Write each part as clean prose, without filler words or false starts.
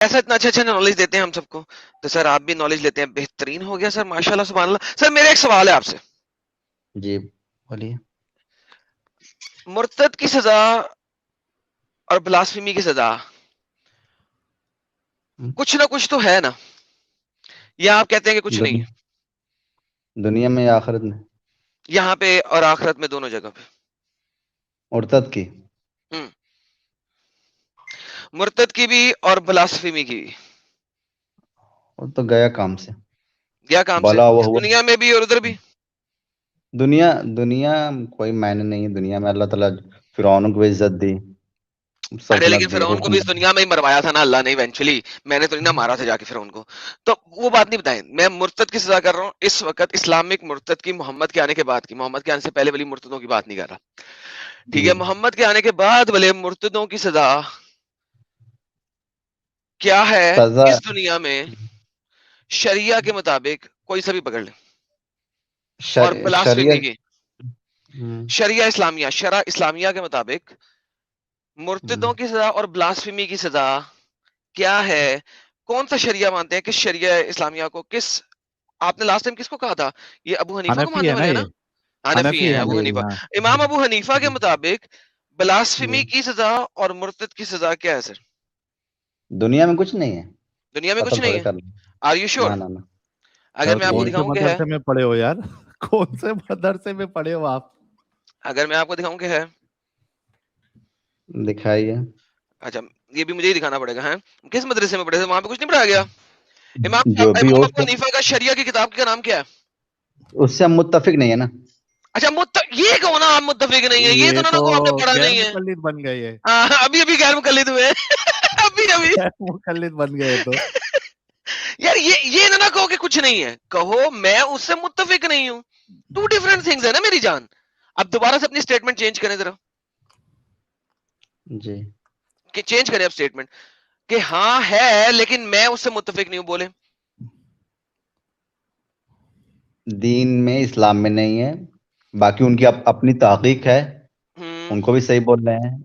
ایسا اتنا اچھا نالج دیتے ہیں ہم سب کو، تو سر آپ بھی نالج لیتے ہیں، بہترین ہو گیا سر، ماشاءاللہ سبحان اللہ. سر میرا ایک سوال ہے آپ سے، جی بولیے. مرتد کی سزا اور بلاسفیمی کی سزا کچھ نہ کچھ تو ہے نا، یا آپ کہتے ہیں کہ کچھ نہیں ہے؟ دنیا میں یا آخرت میں؟ یہاں پہ اور آخرت میں، دونوں جگہ پہ. مرتد کی مرتد کی بھی اور بلاسفیمی کی بھی. وہ تو گیا کام سے. کیا کام سے؟ بلا وہ اس ہوا دنیا میں بھی اور ادھر بھی. دنیا کوئی معنی نہیں ہے. دنیا میں اللہ تعالیٰ فرعون کو عزت دی، ارے سلطنت لیکن دی، فرعون کو حکم. بھی اس دنیا میں ہی مروایا تھا نا اللہ نے ایونچولی. میں نے تو نہیں مارا تھا جا کے فرعون کو. تو وہ بات نہیں بتائیں، میں مرتد کی سزا کر رہا ہوں اس وقت، اسلامک مرتد کی، محمد کے آنے کے بعد کی. محمد کے آنے سے پہلے والی مرتدوں کی بات نہیں کر رہا. ٹھیک ہے، محمد کے آنے کے بعد والے مرتدوں کی سزا کیا ہے سزا اس دنیا میں؟ شریعہ کے مطابق کوئی سا بھی پکڑ لیں، اور بلاسفیمی شریعت. کی شریعہ اسلامیہ، شرع اسلامیہ کے مطابق مرتدوں کی سزا اور بلاسفیمی کی سزا کیا ہے؟ کون سا شریعہ مانتے ہیں؟ کس شریعہ اسلامیہ کو؟ کس، آپ نے لاسٹ ٹائم کس کو کہا تھا؟ یہ ابو حنیفہ کو حنفی ماننے ہے نا، والے ہیں نا؟ یہ حنفی حنفی ہیں ہے ابو نا. جی حنیفہ. ہاں امام ابو حنیفہ کے مطابق بلاسفیمی جی. کی سزا اور مرتد کی سزا کیا ہے سر؟ دنیا میں کچھ نہیں ہے، دنیا میں کچھ قتل نہیں تھوڑے ہے. کر لیں. Are you sure? نہ نہ. اگر میں آپ کو کون سے دکھاؤں کہ ہے، مدرسے میں پڑھے ہو یار؟ کون سے مدرسے میں پڑھے ہو آپ؟ اگر میں آپ کو دکھاؤں کہ ہے، دکھائیے. اچھا یہ بھی مجھے ہی دکھانا پڑے گا. ہے کس مدرسے میں پڑھے تھے؟ وہاں پہ کچھ نہیں پڑھایا گیا. جو بھی امام ہو ابو حنیفہ کا شریعہ کی کتاب کا نام کیا ہے؟ اس سے ہم متفق نہیں ہے نا. اچھا یہ کہو نا آپ متفق نہیں ہے، یہ تو نہ کہو آپ نے پڑھا غیر نہیں ہے. مقلد بن گئے، ابھی غیر مقلد ہوئے ابھی غیر مقلد بن گئے. تو یار یہ نہ کہو کہ کچھ نہیں ہے، کہو میں اس سے متفق نہیں ہوں. ٹو ڈیفرنٹ تھنگز ہے نا میری جان. اب دوبارہ سے اپنی سٹیٹمنٹ چینج کریں ذرا، جی. کہ چینج کریں اب سٹیٹمنٹ کہ ہاں ہے لیکن میں اس سے متفق نہیں ہوں. بولے دین میں، اسلام میں نہیں ہے. باقی ان کی اپنی تحقیق ہے، ان کو بھی صحیح بول رہے ہیں.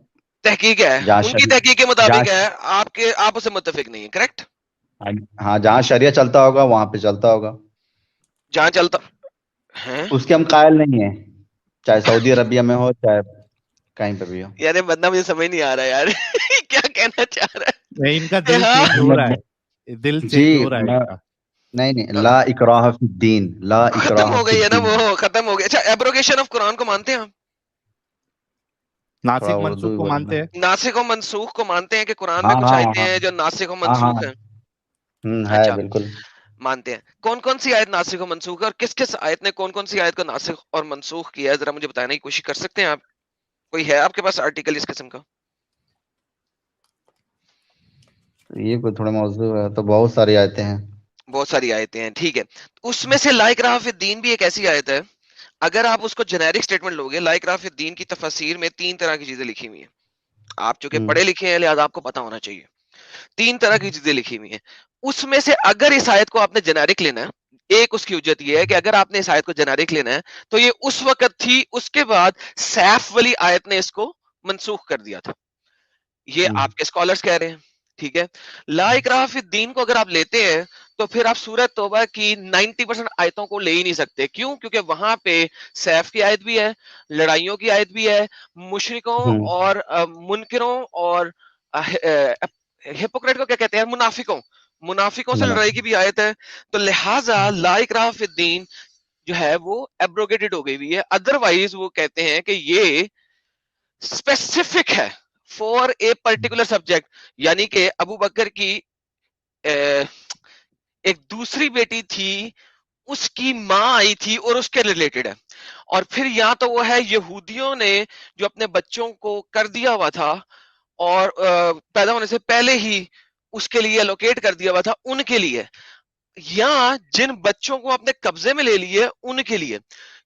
تحقیق ہے، جہاں ان کی تحقیق کے جہاں مطابق ہے، آپ اسے متفق نہیں ہے. کریکٹ؟ ہاں جہاں شریعہ چلتا ہوگا وہاں پہ چلتا ہوگا. جہاں چلتا ہے اس کے ہم قائل نہیں ہیں، چاہے سعودی عربیہ میں ہو چاہے کہیں پہ بھی ہو. یار بندہ مجھے سمجھ نہیں آ رہا یار کیا کہنا چاہ رہا نہیں، ان کا ہے. دل چینج ہو رہا ہے، دل جی چینج ہو رہا ہے ان کا. نہیں، لا اکراہ فی الدین، لا ختم اکراہ ہو فی گئی ہے نا، الدین. وہ ختم ہو گئی. اچھا ایبروگیشن آف قرآن کو مانتے ہیں ہم؟ تھوڑا ناسک اردو منسوخ بھی کو بولے نا. مانتے ہیں. ناسخ و منسوخ کو مانتے ہیں کہ قرآن میں ہاں کچھ ہاں آیتیں ہاں ہیں جو ناسخ و ہاں ہاں منسوخ ہیں؟ ہے اچھا بالکل. مانتے ہیں. کون کون سی آیت ناسخ و منسوخ ہے، اور کس کس آیت نے کون کون سی آیت کو ناسخ اور منسوخ کیا ہے؟ ذرا مجھے بتانے کی کوشش کر سکتے ہیں آپ؟ کوئی ہے آپ کے پاس آرٹیکل اس قسم کا؟ یہ کوئی تھوڑا موضوع ہے تو بہت ساری آیتیں ہیں. بہت ساری آیتیں ہیں. ٹھیک ہے، اس میں سے لا اکراہ فی الدین بھی ایک ایسی آیت ہے. اگر آپ اس کو جنیرک سٹیٹمنٹ لوگے، لا اکراہ فی الدین کی تفاسیر میں 3 طرح کی چیزیں لکھی ہوئی ہیں. آپ چونکہ پڑھے لکھے ہیں لہذا آپ کو پتا ہونا چاہیے. 3 طرح کی چیزیں لکھی ہوئی ہیں. اس میں سے اگر اس آیت کو آپ نے جنیرک لینا ہے، ایک اس کی حجت یہ ہے کہ اگر آپ نے اس آیت کو جنیرک لینا ہے تو یہ اس وقت تھی، اس کے بعد سیف والی آیت نے اس کو منسوخ کر دیا تھا. یہ آپ کے اسکالرز کہہ رہے ہیں. ٹھیک ہے، لا اکراہ فی الدین کو اگر آپ لیتے ہیں تو پھر آپ سورۃ توبہ کی 90% آیتوں کو لے ہی نہیں سکتے. کیوں؟ کیونکہ وہاں پہ سیف کی آیت بھی ہے، لڑائیوں کی آیت بھی ہے، مشرکوں اور منکروں اور ہپوکریٹ کو کیا کہتے ہیں، منافقوں سے لڑائی کی بھی آیت ہے. تو لہٰذا لا اکراہ فی الدین جو ہے وہ ایبروگیٹڈ ہو گئی ہوئی ہے. ادروائز وہ کہتے ہیں کہ یہ اسپیسیفک ہے فار اے پرٹیکولر سبجیکٹ. یعنی کہ ابو بکر کی ایک دوسری بیٹی تھی، اس کی ماں آئی تھی اور اس کے ریلیٹڈ ہے. اور پھر یا تو وہ ہے یہودیوں نے جو اپنے بچوں کو کر دیا ہوا تھا اور پیدا ہونے سے پہلے ہی اس کے لیے الوکیٹ کر دیا ہوا تھا ان کے لیے، یا جن بچوں کو اپنے قبضے میں لے لیے ان کے لیے.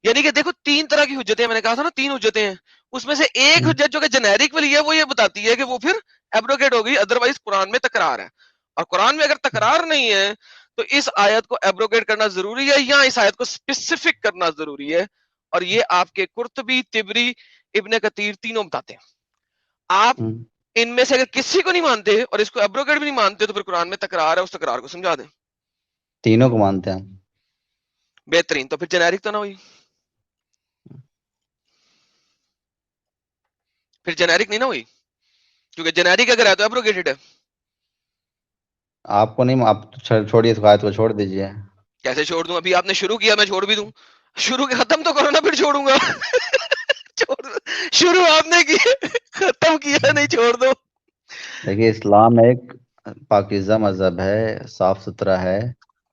یعنی کہ دیکھو 3 طرح کی حجتیں، میں نے کہا تھا نا 3 حجتیں ہیں. اس میں سے ایک حجت جو کہ جنیرک والی ہے وہ یہ بتاتی ہے کہ وہ پھر ایبروگیٹ ہو گئی. ادروائز قرآن میں تکرار ہے، اور قرآن میں اگر تکرار نہیں ہے تو اس آیت کو ایبروگیٹ کرنا ضروری ہے یا اس آیت کو اسپیسیفک کرنا ضروری ہے. اور یہ آپ کے قرطبی، طبری، ابن کثیر تینوں بتاتے ہیں. آپ ان میں سے اگر کسی کو نہیں مانتے اور اس کو ایبروگیٹ بھی نہیں مانتے تو پھر قرآن میں تکرار ہے, اس تکرار کو سمجھا دیں. تینوں کو مانتے ہیں. بہترین. تو پھر جنیرک تو نہ ہوئی, پھر جنیرک نہیں نہ ہوئی, کیونکہ جنیرک اگر ہے تو ایبروگیٹڈ ہے. آپ کو نہیں, آپ چھوڑیے اس آیت کو, چھوڑ دیجئے. کیسے چھوڑ دوں؟ ابھی آپ نے شروع کیا, میں چھوڑ بھی دوں؟ شروع ختم تو کرو نا, پھر چھوڑوں گا. شروع آپ نے کی, ختم کیا نہیں, چھوڑ دو. دیکھیے اسلام ایک پاکیزہ مذہب ہے, صاف ستھرا ہے,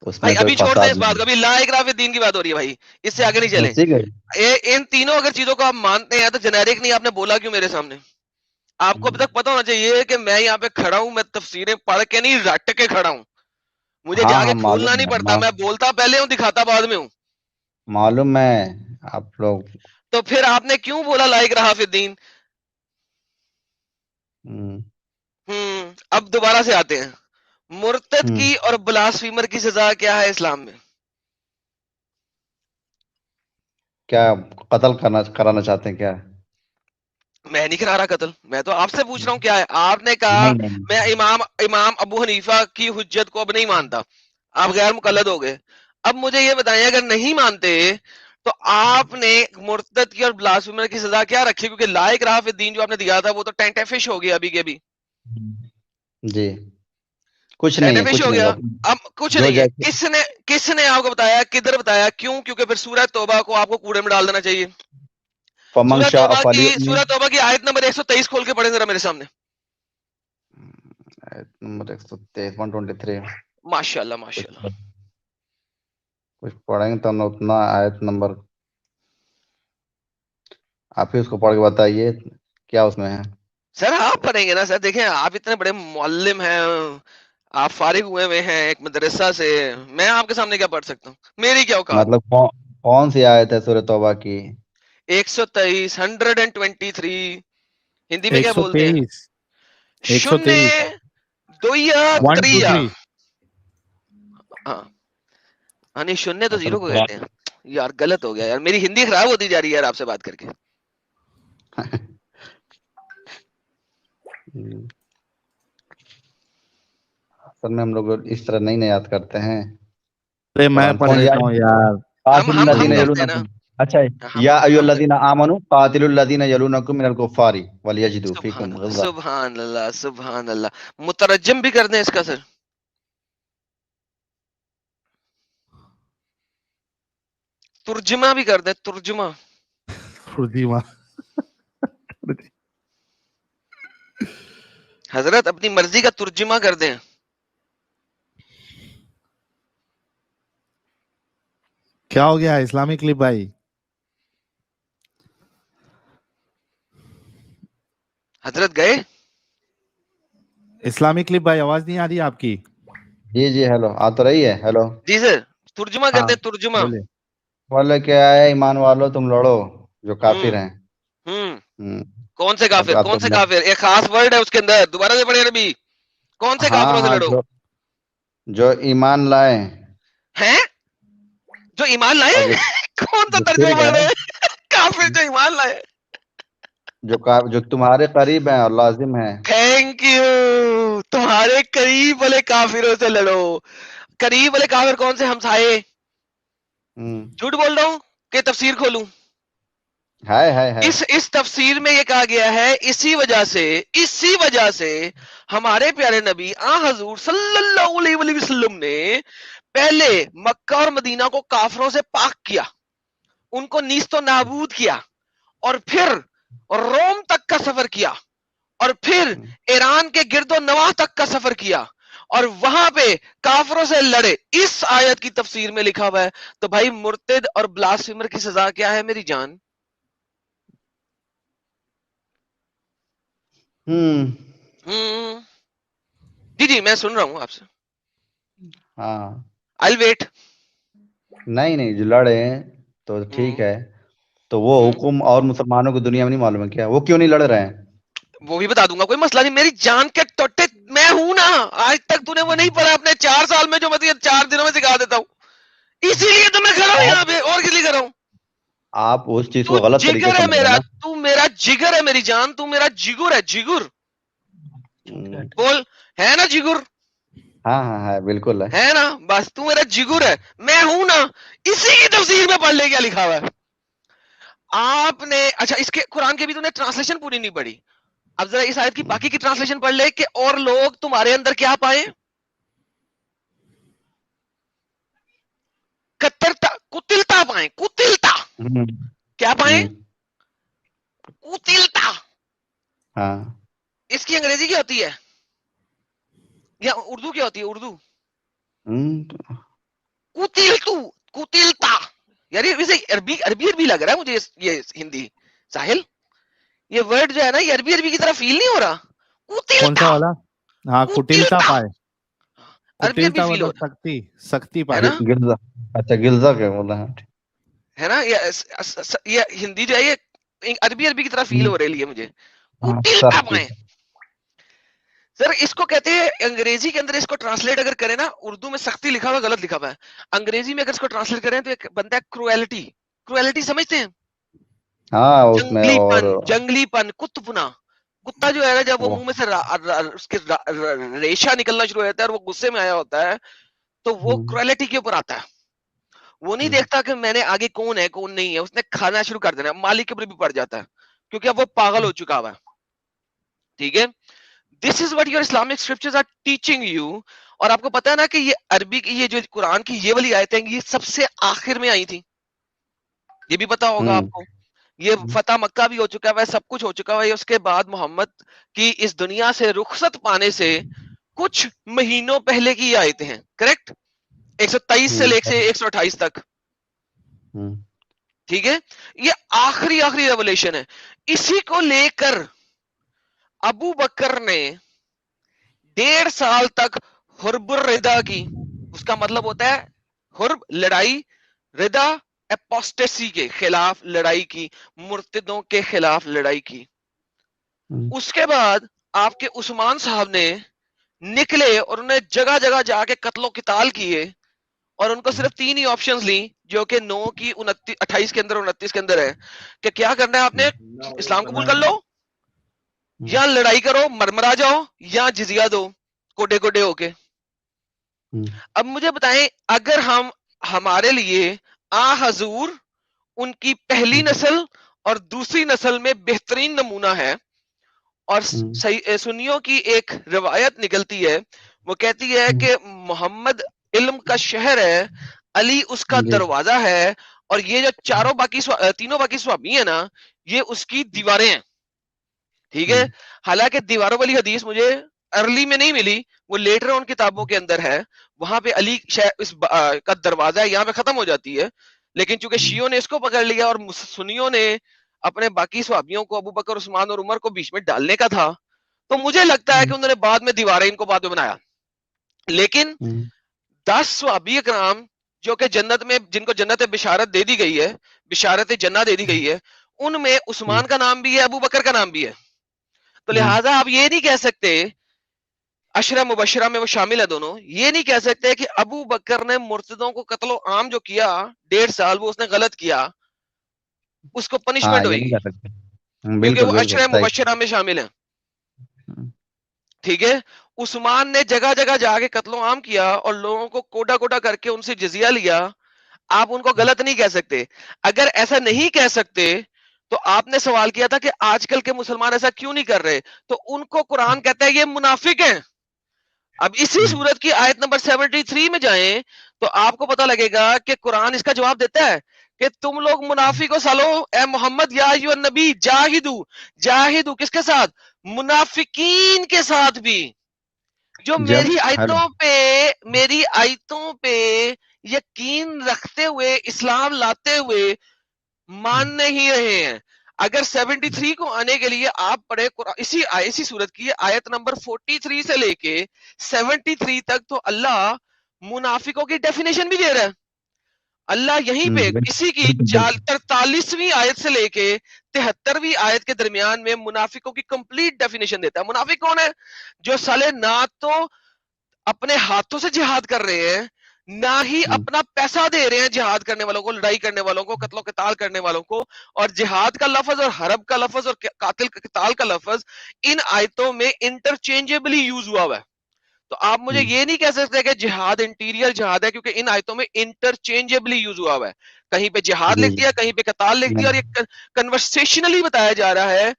اس میں بھائی کوئی ابھی چھوڑ دیں فساد اس بات کو, ابھی لا اکراہ فی الدین کی بات ہو رہی ہے بھائی, اس سے آگے نہیں چلیں. ٹھیک ہے. ان تینوں اگر چیزوں کو آپ مانتے ہیں تو جنیرک نہیں, آپ نے بولا کیوں میرے سامنے؟ آپ کو اب تک پتا ہونا چاہیے کہ میں یہاں پہ کھڑا ہوں, میں تفسیریں پڑھ کے نہیں رٹ کے کھڑا ہوں, مجھے ہاں جا کے ہاں کھولنا معلوم نہیں ہے, پڑتا, میں بولتا پہلے ہوں دکھاتا بعد میں ہوں. معلوم ہے آپ لوگ. تو پھر آپ نے کیوں بولا لا اکراہ فی الدین؟ اب دوبارہ سے آتے ہیں, مرتد کی اور بلاسفیمر کی سزا کیا ہے اسلام میں؟ کیا قتل کرانا چاہتے ہیں کیا؟ میں نہیں کرا رہا قتل, میں تو آپ سے پوچھ رہا ہوں کیا ہے. آپ نے کہا نہیں نہیں, میں امام ابو حنیفہ کی حجت کو اب نہیں مانتا, آپ غیر مقلد ہو گئے. اب مجھے یہ بتائیں اگر نہیں مانتے تو آپ نے مرتد کی اور بلاسفیمر کی سزا کیا رکھی؟ کیونکہ لا اکراہ فی الدین جو آپ نے دیا تھا وہ تو ٹینٹ فش ہو گیا ابھی کے ابھی. جی کچھ نہیں ٹینٹ ہے, فش کچھ ہو نہیں گیا. ہے. اب کچھ جو نہیں ہے. جیسے کس نے آپ کو بتایا, کدھر بتایا, کیوں؟ کیونکہ پھر سورہ توبہ کو آپ کو کوڑے میں ڈال دینا چاہیے. فمن شاء سورہ فلیؤمن, توبہ کی آیت نمبر 123 کھول کے پڑھیں ذرا میرے سامنے. نمبر 123 ماشاءاللہ ماشاءاللہ. کچھ پڑھیں گے تو اتنا آیت نمبر آپ ہی اس کو پڑھ کے بتائیے کیا اس میں ہے. سر آپ پڑھیں گے نا سر, دیکھیں آپ اتنے بڑے معلم ہیں, آپ فارغ ہوئے ہوئے ہیں ایک مدرسہ سے, میں آپ کے سامنے کیا پڑھ سکتا ہوں, میری کیا اوقات؟ مطلب کون سی آیت ہے سورہ توبہ کی؟ 123 123 ہندی میں کیا بولتے ہیں؟ 123 شنے 123 دویا 1 2 تریا. 3 ہاں نہیں, شنے تو اصل زیرو کو قرآن کہتے ہیں. یار غلط ہو گیا یار, میری ہندی خراب ہوتی جا رہی ہے یار آپ سے بات کر کے. اصل میں ہم لوگ اس طرح نہیں یاد کرتے ہیں ارے میں قرآن. پڑھ کون دیتا ہوں یار. قاتل ہم الذین کرتے ہیں نا, یلونکم, اچھا یا ایھا الذین آمنوا قاتلوا الذین یلونکم من الکفار ولیجدوا سبحان فیکم اللہ غلظہ. سبحان اللہ سبحان اللہ. مترجم بھی کر دیں اس کا سر, ترجمہ بھی کر دیں, ترجمہ. حضرت اپنی مرضی کا ترجمہ کر دیں. کیا ہو گیا اسلامک کلپ بھائی؟ حضرت گئے اسلامک کلپ بھائی, آواز نہیں آ رہی آپ کی؟ جی جی ہیلو, آ تو رہی ہے. ہیلو, جی سر, ترجمہ کر ہاں دیں ترجمہ. بولے. بولے کہ آئے ایمان والو تم لڑو جو کافر ہوں ہیں. ہوں ہم، کون سے کافر, اب کون سے تو کافر؟ ایک خاص ورڈ ہے اس کے اندر, دوبارہ سے پڑھیں نبی. کون سے ہاں کافروں سے ہاں, لڑو جو ایمان لائے ہیں, جو ایمان لائے. اور کون سا جو ترجمہ شرک پڑھ ہے, رہے ہیں؟ کافر جو ایمان لائے. جو تمہارے قریب ہیں اور لازم ہیں. Thank you. تمہارے قریب والے کافروں سے لڑو. قریب والے کافر کون سے؟ ہمسائے. ہم، جھوٹ بول رہا ہوں کہ تفسیر کھولوں؟ ہے. اس تفسیر میں یہ کہا گیا ہے, اسی وجہ سے ہمارے پیارے نبی حضور صلی اللہ علیہ وسلم نے پہلے مکہ اور مدینہ کو کافروں سے پاک کیا, ان کو نیست و نابود کیا, اور پھر روم تک کا سفر کیا, اور پھر ایران کے گرد و نواح تک کا سفر کیا, اور وہاں پہ کافروں سے لڑے. اس آیت کی تفسیر میں لکھا ہوا ہے. تو بھائی مرتد اور بلاسفیمر کی سزا کیا ہے میری جان؟ جی جی میں سن رہا ہوں آپ سے. ہاں I'll wait. نہیں, جو لڑے ہیں تو ٹھیک ہے, تو وہ حکم اور مسلمانوں کو دنیا میں نہیں معلوم ہے کیا؟ وہ کیوں نہیں لڑ رہے ہیں؟ وہ بھی بتا دوں گا, کوئی مسئلہ نہیں. میری جان کے ٹوٹے میں ہوں نا, آج تک تو نے وہ نہیں پڑھا اپنے 4 سال میں, جو میں 4 دنوں میں سکھا دیتا ہوں. اسی لیے تو میں کھڑا ہوں یہاں پہ, اور کس لیے کھڑا ہوں؟ آپ اس چیز تو کو غلط طریقے جگر سے ہے سمجھ رہے ہیں میرا, نا. تو میرا جگر ہے میری جان, تو میرا جگر ہے, جگر. بول ہے نا جگر, ہاں ہاں ہے, بالکل ہے. ہے نا, بس تو میرا جگر ہے, میں ہوں نا. اسی کی تفسیر میں پڑھ لے کیا لکھا ہوا ہے آپ نے. اچھا اس کے قرآن کے بھی تم نے ٹرانسلیشن پوری نہیں پڑھی. اب ذرا اس آیت کی باقی کی ٹرانسلیشن پڑھ لے کہ اور لوگ تمہارے اندر کیا پائیں, کترتا کتلتا پائیں, کتلتا کیا پائیں, کتلتا. ہاں اس کی انگریزی کیا ہوتی ہے یا اردو کیا ہوتی ہے, اردو کتلتو, کتلتا. یار یہ عربی لگ رہا ہے مجھے یہ ہندی. ساحل یہ ورڈ جو ہے نا یہ عربی کی طرح فیل نہیں ہو رہا. کون سا والا؟ ہاں کٹلتا پائے, عربی کٹلتا فیل ہو مطلب رہا سختی ہے پائے. نا, گرزا, اچھا گرزا کیا بولا ہے نا. یہ ہندی جو ہے یہ عربی کی طرح فیل ہو رہی ہے مجھے. ہاں کٹلتا سختی. پائیں سر, اس کو کہتے ہیں انگریزی کے اندر اس کو ٹرانسلیٹ اگر کریں نا, اردو میں سختی لکھا ہوا غلط لکھا ہوا ہے, انگریزی میں اگر اس کو ٹرانسلیٹ کریں تو ایک بنتا ہے کرویلٹی. کرویلٹی سمجھتے ہیں, ہاں اس میں جنگلی اور پن, جنگلی پن, کتپنا. کتا جو ہے نا جب وہ منہ میں سے اس کے ریشہ نکلنا شروع ہو جاتا ہے اور وہ غصے میں آیا ہوتا ہے تو وہ کرویلٹی کے اوپر آتا ہے. وہ نہیں دیکھتا کہ میں نے آگے کون ہے کون نہیں ہے, اس نے کھانا شروع کر دینا, مالک کے اوپر بھی پڑ جاتا ہے کیونکہ اب وہ پاگل ہو چکا ہوا ہے. ٹھیک ہے, this is what your Islamic scriptures are teaching you. اور آپ کو پتا ہے نا کہ یہ عربی کی یہ جو قرآن کی یہ والی آیتیں یہ سب سے آخر میں آئی تھی, یہ بھی پتا ہوگا آپ کو. یہ فتح مکہ بھی ہو چکا ہے, سب کچھ ہو چکا ہے. اس کے بعد محمد کی اس دنیا سے رخصت پانے سے کچھ مہینوں پہلے کی یہ آیتیں ہیں, کریکٹ. 123 سے لے کے 128 تک. ٹھیک ہے, یہ آخری ریولیشن ہے. اسی کو لے کر ابو بکر نے 1.5 سال تک حرب الردہ کی. اس کا مطلب ہوتا ہے حرب لڑائی, ردا اپوسٹیسی کے خلاف لڑائی کی, مرتدوں کے خلاف لڑائی کی. اس کے بعد آپ کے عثمان صاحب نے نکلے اور انہیں جگہ جگہ جا کے قتل و قتال کیے, اور ان کو صرف 3 ہی آپشنز لی جو کہ 9 کی 28 کے اندر 29 کے اندر ہے کہ کیا کرنا ہے آپ نے, اسلام قبول کر لو, یا لڑائی کرو مرمرا جاؤ, یا جزیہ دو کوڈے کوڈے ہو کے. اب مجھے بتائیں اگر ہمارے لیے حضور ان کی پہلی نسل اور دوسری نسل میں بہترین نمونہ ہے, اور سنیوں کی ایک روایت نکلتی ہے, وہ کہتی ہے کہ محمد علم کا شہر ہے, علی اس کا دروازہ ہے, اور یہ جو تینوں باقی صحابی ہیں نا یہ اس کی دیواریں ہیں. ٹھیک ہے, حالانکہ دیواروں والی حدیث مجھے ارلی میں نہیں ملی, وہ لیٹر ان کتابوں کے اندر ہے, وہاں پہ علی اس کا دروازہ ہے, یہاں پہ ختم ہو جاتی ہے. لیکن چونکہ شیعوں نے اس کو پکڑ لیا اور سنیوں نے اپنے باقی صحابیوں کو ابو بکر عثمان اور عمر کو بیچ میں ڈالنے کا تھا, تو مجھے لگتا ہے کہ انہوں نے بعد میں دیواریں ان کو بعد میں بنایا. لیکن 10 صحابی کرام جو کہ جنت میں, جن کو جنت بشارت دے دی گئی ہے, بشارت جنہ دے دی گئی ہے, ان میں عثمان کا نام بھی ہے, ابو بکر کا نام بھی ہے. تو لہٰذا آپ یہ نہیں کہہ سکتے, عشرہ مبشرہ میں وہ شامل ہے دونوں, یہ نہیں کہہ سکتے کہ ابو بکر نے مرتدوں کو قتل و عام جو کیا 1.5 سال وہ اس نے غلط کیا, اس کو پنشمنٹ ہوئے گی کیونکہ وہ عشرہ مبشرہ میں شامل ہیں. ٹھیک ہے, عثمان نے جگہ جگہ جا کے قتل و عام کیا اور لوگوں کو کوڈا کوڈا کر کے ان سے جزیہ لیا, آپ ان کو غلط نہیں کہہ سکتے. اگر ایسا نہیں کہہ سکتے تو آپ نے سوال کیا تھا کہ آج کل کے مسلمان ایسا کیوں نہیں کر رہے, تو ان کو قرآن کہتا ہے یہ منافق ہیں. اب اسی صورت کی آیت نمبر 73 میں جائیں تو آپ کو پتا لگے گا کہ قرآن اس کا جواب دیتا ہے کہ تم لوگ منافق ہو سالو, اے محمد یا ایھا النبی جاہدو کس کے ساتھ, منافقین کے ساتھ بھی, جو میری آیتوں پہ یقین رکھتے ہوئے اسلام لاتے ہوئے مان نہیں رہے ہیں. اگر 73 کو آنے کے لیے آپ پڑھے اسی صورت کی آیت نمبر 43 سے لے کے 73 تک, تو اللہ منافقوں کی ڈیفینیشن بھی دے رہا ہے. اللہ یہیں پہ اسی کی 43ویں آیت سے لے کے 73ویں آیت کے درمیان میں منافقوں کی کمپلیٹ ڈیفینیشن دیتا ہے. منافق کون ہے؟ جو سالے نہ تو اپنے ہاتھوں سے جہاد کر رہے ہیں, نہ ہی اپنا پیسہ دے رہے ہیں جہاد کرنے والوں کو, لڑائی کرنے والوں کو, قتل و قتال کرنے والوں کو. اور جہاد کا لفظ اور حرب کا لفظ اور قاتل قتال کا لفظ ان آیتوں میں انٹرچینجبلی یوز ہوا ہے. تو آپ مجھے یہ نہیں کہہ سکتے کہ جہاد انٹیریل جہاد ہے, کیونکہ ان آیتوں میں انٹرچینجبلی یوز ہوا ہے. کہیں پہ جہاد لکھ دیا, کہیں پہ قتال لکھ دیا, اور یہ کنورسیشنلی بتایا جا رہا ہے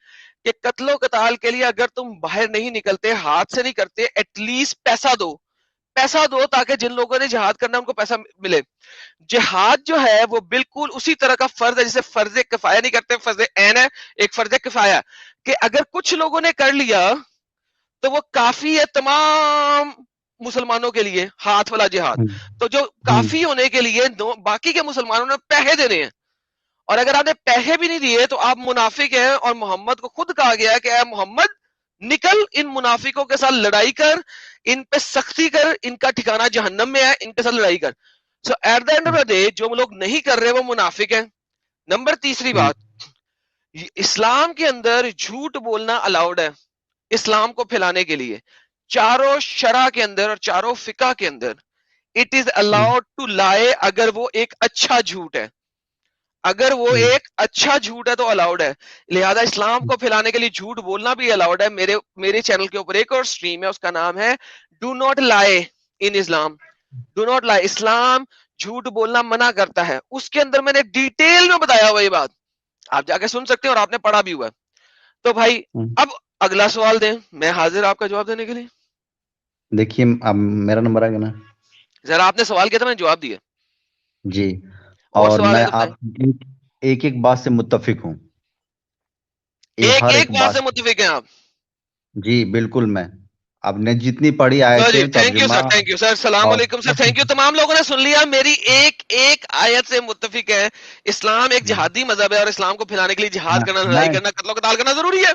کہ قتل و قتال کے لیے اگر تم باہر نہیں نکلتے, ہاتھ سے نہیں کرتے, ایٹ لیسٹ پیسہ دو, پیسہ دو تاکہ جن لوگوں نے جہاد کرنا ان کو پیسہ ملے. جہاد جو ہے وہ بالکل اسی طرح کا فرض ہے جسے فرض کفایہ نہیں کرتے, فرض عین ہے, ایک فرض کفایہ, کہ اگر کچھ لوگوں نے کر لیا تو وہ کافی ہے تمام مسلمانوں کے لیے ہاتھ والا جہاد. تو جو کافی ہونے کے لیے باقی کے مسلمانوں نے پیسے دینے ہیں, اور اگر آپ نے پیسے بھی نہیں دیے تو آپ منافق ہیں. اور محمد کو خود کہا گیا کہ اے محمد نکل ان منافقوں کے ساتھ لڑائی کر, ان پہ سختی کر, ان کا ٹھکانہ جہنم میں ہے, ان کے ساتھ لڑائی کر. So at the end of the day جو لوگ نہیں کر رہے وہ منافق ہیں. نمبر تیسری بات, اسلام کے اندر جھوٹ بولنا الاؤڈ ہے اسلام کو پھیلانے کے لیے. چاروں شرع کے اندر اور چاروں فقہ کے اندر it is allowed to lie, اگر وہ ایک اچھا جھوٹ ہے, اگر وہ ایک اچھا جھوٹ ہے تو الاؤڈ ہے. لہذا اسلام کو پھیلانے کے لیے جھوٹ بولنا بھی الاؤڈ ہے. میرے چینل کے اوپر ایک اور سٹریم ہے, اس کا نام ہے ڈو ناٹ لائے ان اسلام. ڈو ناٹ لائے, اسلام جھوٹ بولنا منع کرتا ہے. اس کے اندر میں نے ڈیٹیل میں بتایا ہوا یہ بات, آپ جا کے سن سکتے ہیں اور آپ نے پڑھا بھی ہوا ہے. تو بھائی اب اگلا سوال دیں, میں حاضر آپ کا جواب دینے کے لیے. دیکھیے اب میرا نمبر آ گیا نا, ذرا آپ نے سوال کیا تھا, میں نے جواب دیا جی. اور اور سوال میں ہے تو آپ ایک ایک بات سے متفق ہوں, ہر ایک بات سے متفق ہیں آپ. جی بالکل. میں آپ نے جتنی پڑھی آیتیں تھینک یو ترجمہ, سر, تھینک یو سر, السلام اور علیکم سر, تھینک یو. تمام لوگوں نے سن لیا, میری ایک آیت سے متفق ہے. اسلام ایک جہادی مذہب ہے اور اسلام کو پھیلانے کے لیے جہاد کرنا, لڑائی کرنا, قتل و قتال کرنا ضروری ہے.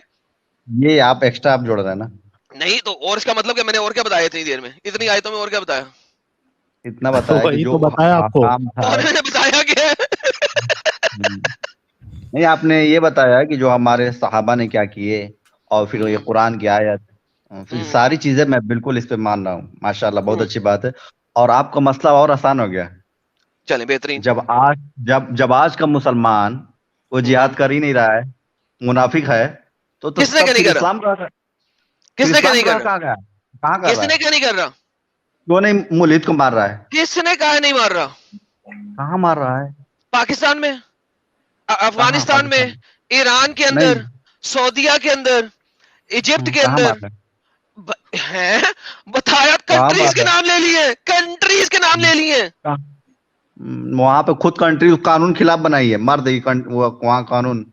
یہ آپ ایکسٹرا آپ جوڑ رہے ہیں نا, نہیں تو اور اس کا مطلب کہ میں نے اور کیا بتایا اتنی دیر میں, اتنی آیتوں میں اور کیا بتایا, اتنا بتایا کہ وہی جو تو بتایا آپ کو. حرام تھا. اور میں نے بتایا کہ نہیں, آپ نے یہ بتایا کہ جو ہمارے صحابہ نے کیا کیے, اور پھر یہ قرآن کی آیت, پھر ساری چیزیں میں بالکل اس پہ مان رہا ہوں. ماشاءاللہ بہت اچھی بات ہے. اور آپ کا مسئلہ اور آسان ہو گیا. چلیں بہترین. جب آج کا مسلمان وہ جہاد کر ہی نہیں رہا ہے, منافق ہے, تو کس نے تب کیا نہیں پھر کر رہا, اسلام کا کس نے کیا نہیں کر کہاں رہا, گیا, کہاں کر کس رہا نے ہے, کیا نہیں کر رہا, کیوں نہیں ملحد کو مار رہا ہے, کس نے کہا نہیں مار رہا, کہاں مار رہا ہے, پاکستان میں, کہاں افغانستان میں, پاکستان ایران کے نہیں, اندر, سعودیہ کے اندر, ایجپٹ کے کہاں اندر مار رہا ہے, ہیں, بتایا کہاں کنٹریز مار کے رہا نام لے لیے, کنٹریز کے نام لے لیے. ہے, وہاں پہ خود کنٹری قانون خلاف بنائی ہے, مار دے وہاں قانون.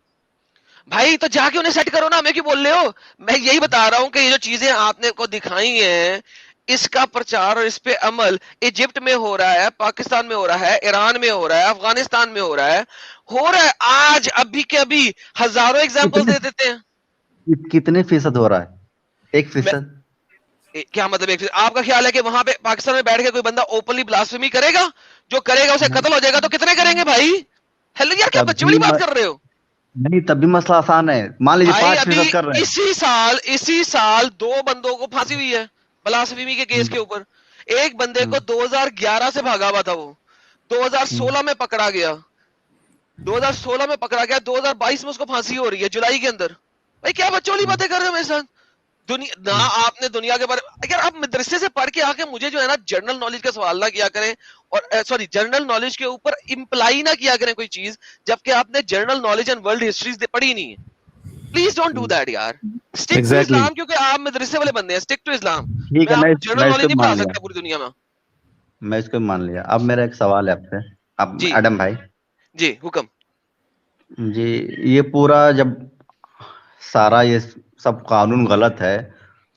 بھائی تو جا کے انہیں سیٹ کرو نا, ہمیں کیوں بول رہے ہو. میں یہی بتا رہا ہوں کہ یہ جو چیزیں آپ نے کو دکھائی ہیں, اس کا پرچار اور اس پہ عمل ایجپٹ میں ہو رہا ہے, پاکستان میں ہو رہا ہے, ایران میں ہو رہا ہے, افغانستان میں ہو رہا ہے آج ابھی کے ابھی ہزاروں ایگزامپل دے دیتے ہیں. کتنے فیصد ہو رہا ہے, 1%. کیا مطلب, آپ کا خیال ہے کہ وہاں پہ پاکستان میں بیٹھ کے کوئی بندہ اوپنلی بلاسفیمی کرے گا, جو کرے گا اسے قتل ہو جائے گا, تو کتنے کریں گے بھائی. ہیلو یار, کیا بچے والی بات کر رہے ہو نہیں, تب بھی مسئلہ آسان ہے. مان لیجیے بھائی. 5% کر رہے ہیں. اسی سال 2 بندوں کو پھانسی ہوئی ہے بلاسفیمی کے کیس کے اوپر. ایک بندے کو 2011 سے بھاگا ہوا تھا, وہ 2016 میں پکڑا گیا, 2016 میں پکڑا گیا, 2022 میں اس کو پھانسی ہو رہی ہے جولائی کے اندر. بھائی کیا بچوں والی باتیں کر رہے ہیں میرے ساتھ. نہ آپ نے دنیا کے بارے, اگر آپ مدرسے سے پڑھ کے آ کے مجھے جو ہے نا جنرل نالج کا سوال نہ کیا کریں, اور سوری جنرل نالج کے اوپر امپلائی نہ کیا کریں کوئی چیز, جبکہ آپ نے general knowledge and world history's پڑھی نہیں ہے. پلیز ڈونٹ ڈو دیٹ یار. اسٹک ٹو اسلام, کیونکہ آپ مدرسے والے بندے ہیں. اسٹک ٹو اسلام. ٹھیک میں ہے, آپ کو جنرل میں اس نالج کو نہیں مان پڑھا لیا, سکتا پوری دنیا میں. میں اس کو مان لیا. اب میرا ایک سوال ہے آپ سے, آپ جی ایڈم بھائی. جی حکم. جی, یہ پورا جب سارا یہ سب قانون غلط ہے,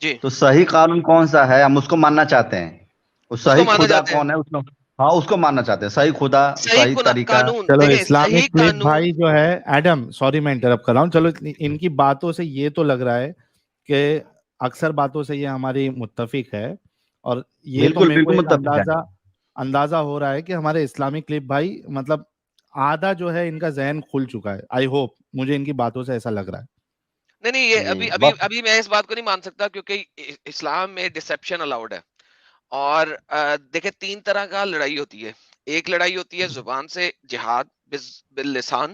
جی تو صحیح قانون کون سا ہے, ہم اس کو ماننا چاہتے ہیں. وہ اس کو صحیح مانا خدا جاتے ہیں, کون ہے, اس کو ماننا چاہتے ہیں. صحیح خدا, صحیح طریقہ. قانون. چلو دیکھیں صحیح اسلامک کلپ قانون. بھائی جو ہے, ایڈم سوری میں انٹرپٹ کر رہا ہوں, چلو ان کی باتوں سے یہ تو لگ رہا ہے کہ اکثر باتوں سے یہ ہماری متفق ہے, اور یہ تو بالکل میرے کو بالکل ایک متفق ہے. اندازہ ہو رہا ہے کہ ہمارے اسلامک کلپ بھائی مطلب آدھا جو ہے ان کا ذہن کھل چکا ہے. آئی ہوپ, مجھے ان کی باتوں سے ایسا لگ رہا ہے. نہیں, یہ جی ابھی بس, میں اس بات کو نہیں مان سکتا, کیونکہ اسلام میں ڈسپشن الاؤڈ ہے, اور دیکھیں 3 طرح کا لڑائی ہوتی ہے. ایک لڑائی ہوتی ہے زبان سے جہاد باللسان,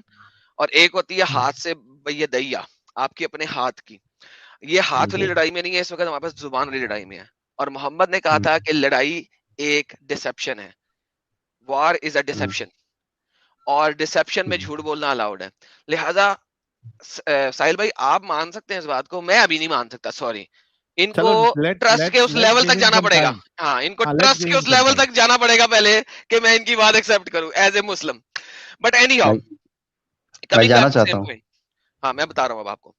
اور ایک ہوتی ہے ہاتھ سے بیدیا, آپ کی اپنے ہاتھ کی. یہ ہاتھ والی لڑائی میں نہیں ہے, اس وقت ہمارے پاس زبان والی لڑائی میں ہے. اور محمد نے کہا تھا کہ لڑائی ایک ڈسپشن ہے, وار از اے ڈسپشن, اور ڈسپشن میں جھوٹ بولنا الاؤڈ ہے. لہذا ساحل بھائی آپ مان سکتے ہیں اس بات کو, میں ابھی نہیں مان سکتا, سوری. ان کو ٹرسٹ کے اس لیول تک جانا پڑے گا, ہاں ان کو ٹرسٹ کے اس لیول تک جانا پڑے گا پہلے کہ میں ان کی بات ایکسپٹ کروں as a Muslim. But anyhow, میں کمنگ جانا بیک ٹو چاہتا سیم ہوں. پوائنٹ. ہاں میں بتا رہا ہوں اب آپ کو,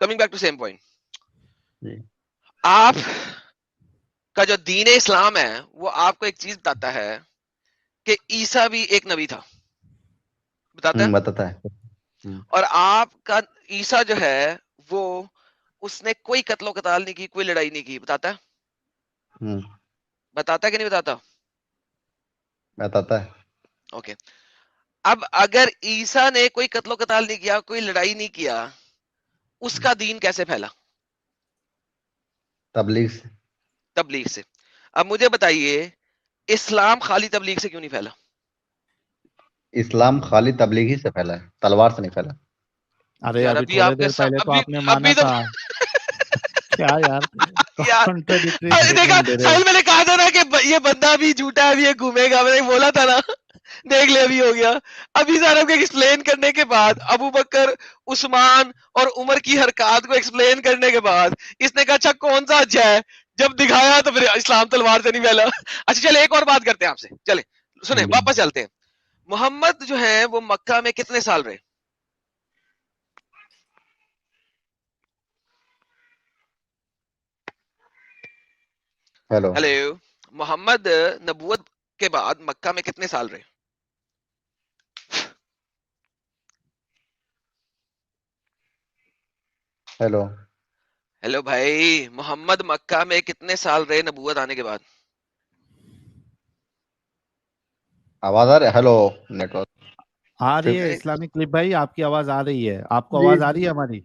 coming back to same point. جی. آپ کا جو دین اسلام ہے وہ آپ کو ایک چیز بتاتا ہے کہ عیسیٰ بھی ایک نبی تھا, بتاتا ہے. بتاتا ہے. اور آپ کا عیسیٰ جو ہے وہ اس نے کوئی قتل و قتال نہیں کی, کوئی لڑائی نہیں کی, بتاتا ہے. بتاتا ہے کہ نہیں بتاتا؟ بتاتا ہے. اوکے. اب اگر عیسیٰ نے کوئی قتل و قتال نہیں کیا, کوئی لڑائی نہیں کیا, اس کا دین کیسے پھیلا؟ تبلیغ سے. تبلیغ سے. اب مجھے بتائیے اسلام خالی تبلیغ سے کیوں نہیں پھیلا؟ اسلام خالی تبلیغ ہی سے پھیلا ہے, تلوار سے نہیں پھیلا. ارے یار ابھی ابھی تھوڑے آپ کے دیر پہلے تو آپ نے مانا ابھی تو تھا. کیا یار یار کانٹرڈکٹری دیکھا اسٹیٹمنٹ دے رہے ہو. ساحل, میں نے کہا تھا نا کہ یہ بندہ بھی جھوٹا ہے, ابھی یہ گھومے گا, میں نے بولا تھا نا, دیکھ لے ابھی ہو گیا. ابھی سارا کو ایکسپلین کرنے کے بعد, ابو بکر عثمان اور عمر کی حرکات کو ایکسپلین کرنے کے بعد اس نے کہا اچھا کون سا اچھا ہے, جب دکھایا تو پھر اسلام تلوار سے نہیں پھیلا. اچھا چلے ایک اور بات کرتے ہیں آپ سے, چلے سنیں واپس چلتے ہیں. محمد جو ہے وہ مکہ میں کتنے سال رہے؟ ہیلو. ہیلو. محمد نبوت کے بعد مکہ میں کتنے سال رہے؟ ہیلو. ہیلو بھائی, محمد مکہ میں کتنے سال رہے نبوت آنے کے بعد؟ آواز آ رہی ہے؟ ہیلو. نیٹ ورک آ رہی ہے اسلامک کلپ بھائی, آپ کی آواز آ رہی ہے, آپ کو جی آواز آ رہی ہے ہماری؟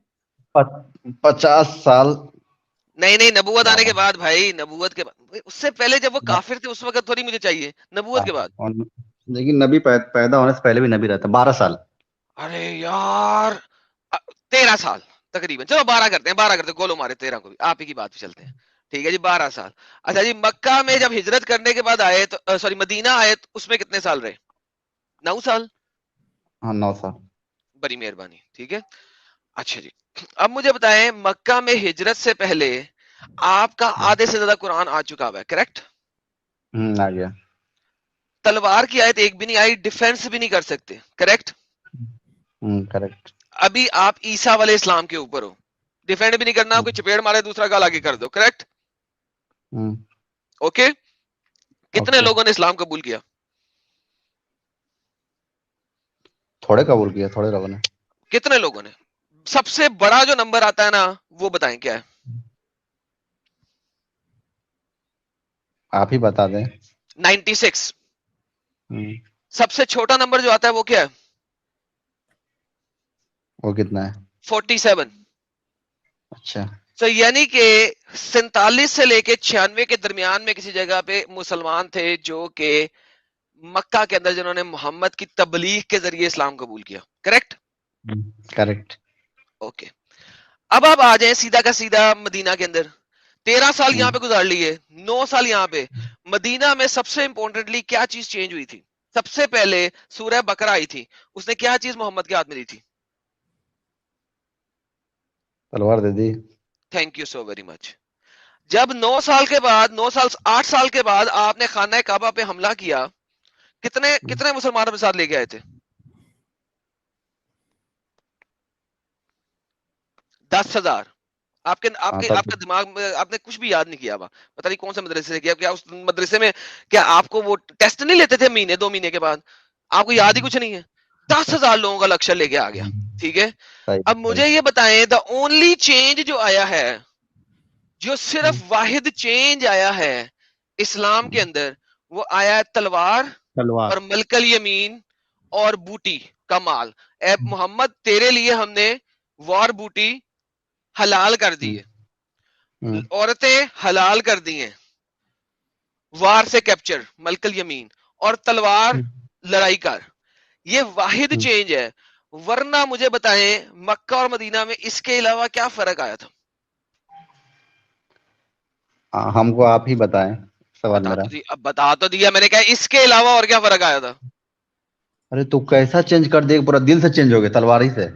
50 سال. نہیں نبوت آنے کے بعد بھائی, نبوت کے بعد. اس سے پہلے جب وہ کافر تھے اس وقت تھوڑی مجھے چاہیے, نبوت کے بعد. لیکن نبی پیدا ہونے سے پہلے بھی نبی رہتا. 12 سال. ارے یار 13 سال تقریباً, چلو 12 کرتے ہیں, 12 کرتے ہیں, گولو مارے 13 کو بھی, آپ ہی کی بات پہ چلتے ہیں. ٹھیک ہے جی 12 سال. اچھا جی مکہ میں جب ہجرت کرنے کے بعد آئے تو سوری مدینہ آئے تو اس میں کتنے سال رہے؟ 9 سال. ہاں 9 سال. بڑی مہربانی. ٹھیک ہے. اچھا جی اب مجھے بتائیں, مکہ میں ہجرت سے پہلے آپ کا آدھے سے زیادہ قرآن آ چکا ہوا ہے, کریکٹ؟ آ گیا. تلوار کی آیت ایک بھی نہیں آئی, ڈیفینس بھی نہیں کر سکتے, کریکٹ؟ کریکٹ. ابھی آپ عیسیٰ والے اسلام کے اوپر ہو, ڈیفینڈ بھی نہیں کرنا, کوئی چپیڑ مارے دوسرا گال آگے کر دو, کریکٹ؟ اوکے. کتنے لوگوں نے اسلام قبول کیا؟ تھوڑے قبول کیا, تھوڑے لوگوں نے. کتنے لوگوں نے؟ سب سے بڑا جو نمبر آتا ہے نا وہ بتائیں کیا ہے؟ آپ ہی بتا دیں. 96. سب سے چھوٹا نمبر جو آتا ہے وہ کیا ہے؟ وہ کتنا ہے؟ 47. اچھا. تو یعنی کہ 47 سے لے کے 96 کے درمیان میں کسی جگہ پہ مسلمان تھے جو کہ مکہ کے اندر جنہوں نے محمد کی تبلیغ کے ذریعے اسلام قبول کیا, کریکٹ؟ کریکٹ. اوکے. اب آپ آ جائیں سیدھا کا سیدھا مدینہ کے اندر. 13 سال یہاں پہ گزار لیے, 9 سال یہاں پہ. مدینہ میں سب سے امپورٹنٹلی کیا چیز چینج ہوئی تھی؟ سب سے پہلے سورہ بقرہ آئی تھی, اس نے کیا چیز محمد کے ہاتھ میں دی تھی؟ تلوار دے دی. Thank you so very much. جب 9 سال کے بعد 8 سال کے بعد آپ نے خانہ کعبہ پہ حملہ کیا, کتنے مسلمانوں کے ساتھ لے کے آئے تھے؟ 10,000. آپ کا دماغ میں آپ نے کچھ بھی یاد نہیں کیا, پتہ نہیں کون سے مدرسے سے کیا, کیا اس مدرسے میں کیا آپ کو وہ ٹیسٹ نہیں لیتے تھے مہینے 2 مہینے کے بعد؟ آپ کو یاد ہی کچھ نہیں ہے. 10,000 لوگوں کا لکشر لے کے آ گیا. ٹھیک ہے. اب مجھے یہ بتائیں, دا اونلی چینج جو آیا ہے, جو صرف واحد چینج آیا ہے اسلام کے اندر, وہ آیا ہے تلوار اور ملک الیمین اور بوٹی کا مال. اے محمد تیرے لیے ہم نے وار بوٹی حلال کر دی ہے, عورتیں حلال کر دی ہیں, وار سے کیپچر ملک الیمین اور تلوار لڑائی کار، یہ واحد چینج ہے. ورنہ مجھے بتائیں مکہ اور مدینہ میں اس کے علاوہ کیا فرق آیا تھا؟ ہم کو آپ ہی بتائیں. سوال بتا میرا تو اب بتا تو دیا میں نے، کہا اس کے علاوہ اور کیا فرق آیا تھا؟ ارے تو کیسا چینج کر دے، پورا دل سے چینج ہو گیا تلوار ہی سے.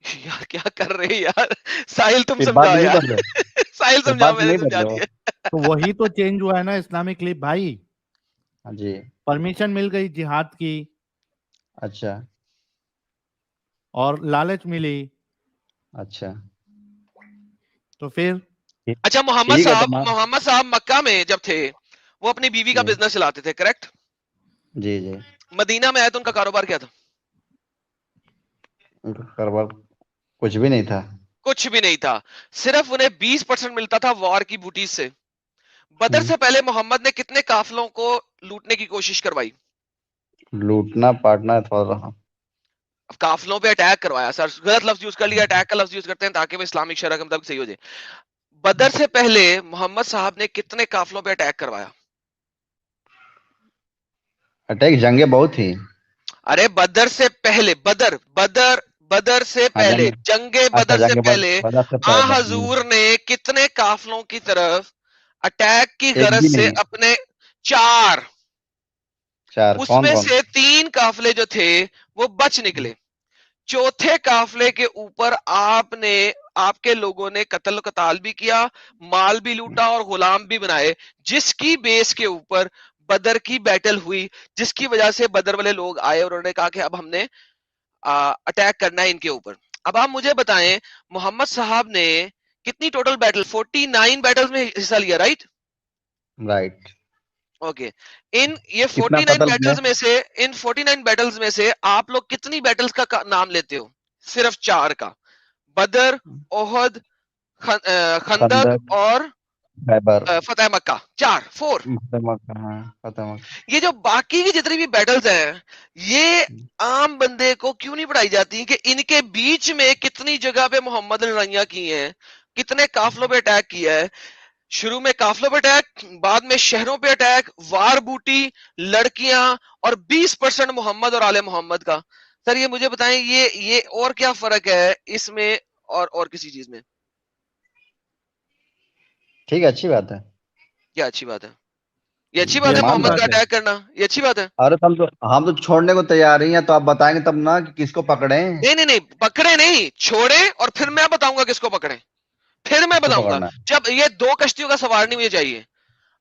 یار کیا کر رہے یار ساحل، تم پھر بات سمجھاؤ نہیں یار. بدلے، ساحل پھر سمجھاؤ، بات میں نے نہیں سمجھا بدلے ہو. دیا. تو وہی تو چینج ہوا ہے نا اسلامک لیگ بھائی. جی پرمیشن مل گئی جہاد کی اچھا اور لالچ ملی، اچھا تو پھر اچھا ٹھیک ہے تمام. محمد صاحب مکہ میں جب تھے وہ اپنی بیوی کا جی بزنس چلاتے تھے، کریکٹ؟ جی جی مدینہ میں آئے تو ان کا کاروبار کیا تھا؟ ان کا کاروبار کچھ بھی نہیں تھا. کچھ بھی نہیں تھا، صرف انہیں 20% ملتا تھا وار کی بوٹیز سے. بدر سے پہلے محمد نے کتنے قافلوں کو لوٹنے کی کوشش کروائی؟ لوٹنا پاٹنا تھوڑا. قافلوں پہ اٹیک کروایا. سر غلط لفظ یوز کر لیا، اٹیک کا لفظ یوز کرتے ہیں تاکہ وہ اسلامک شرح کے مطابق صحیح ہو جائے. بدر سے پہلے محمد صاحب نے کتنے قافلوں پہ اٹیک کروایا؟ اٹیک جنگیں بہت تھی. ارے بدر سے پہلے، بدر سے پہلے، جنگ اچھا بدر سے جنگ پہلے بدر سے آ پہلے حضور نے کتنے قافلوں کی طرف اٹیک کی ایک غرض بھی سے نہیں. اپنے 4، 4 اس کون میں کون؟ سے 3 قافلے جو تھے وہ بچ نکلے. چوتھے قافلے کے اوپر آپ کے لوگوں نے قتل و قتال بھی کیا، مال بھی لوٹا اور غلام بھی بنائے، جس کی بیس کے اوپر بدر کی بیٹل ہوئی، جس کی وجہ سے بدر والے لوگ آئے اور انہوں نے کہا کہ اب ہم نے اٹیک کرنا ہے ان کے اوپر. اب آپ مجھے بتائیں محمد صاحب نے کتنی ٹوٹل بیٹل؟ 49 بیٹلز میں حصہ لیا، رائٹ؟ رائٹ. اوکے. یہ کتنا 49 قتل کیا؟ بیٹلز میں سے آپ لوگ کتنی بیٹلز کا نام لیتے ہو؟ صرف 4 کا. بدر، احد، خندق خندق، اور خیبر. فتح مکہ. 4 فتح. یہ جو باقی کی جتنی بھی بیٹلز ہیں یہ عام بندے کو کیوں نہیں پڑھائی جاتی کہ ان کے بیچ میں کتنی جگہ پہ محمد نے لڑائیاں کی ہیں، کتنے قافلوں پہ اٹیک کیا ہے. شروع میں قافلوں پہ اٹیک، بعد میں شہروں پہ اٹیک، وار بوٹی، لڑکیاں اور 20% محمد اور آل محمد کا. سر یہ مجھے بتائیں یہ اور کیا فرق ہے اس میں اور کسی چیز میں؟ ٹھیک ہے اچھی بات ہے. کیا اچھی بات ہے؟ یہ اچھی یہ بات ہے اچھی محمد کا بات ہے. اٹیک کرنا؟ یہ اچھی بات ہے؟ ارے ہم تو چھوڑنے کو تیار ہی ہیں، تو آپ بتائیں گے تب نا کہ کس کو پکڑیں. نہیں پکڑے نہیں، چھوڑے اور پھر میں بتاؤں گا کس کو پکڑے. پھر میں کس کو بتاؤں گا. پکڑنا جب یہ 2 کشتیوں کا سوار نہیں مجھے چاہیے.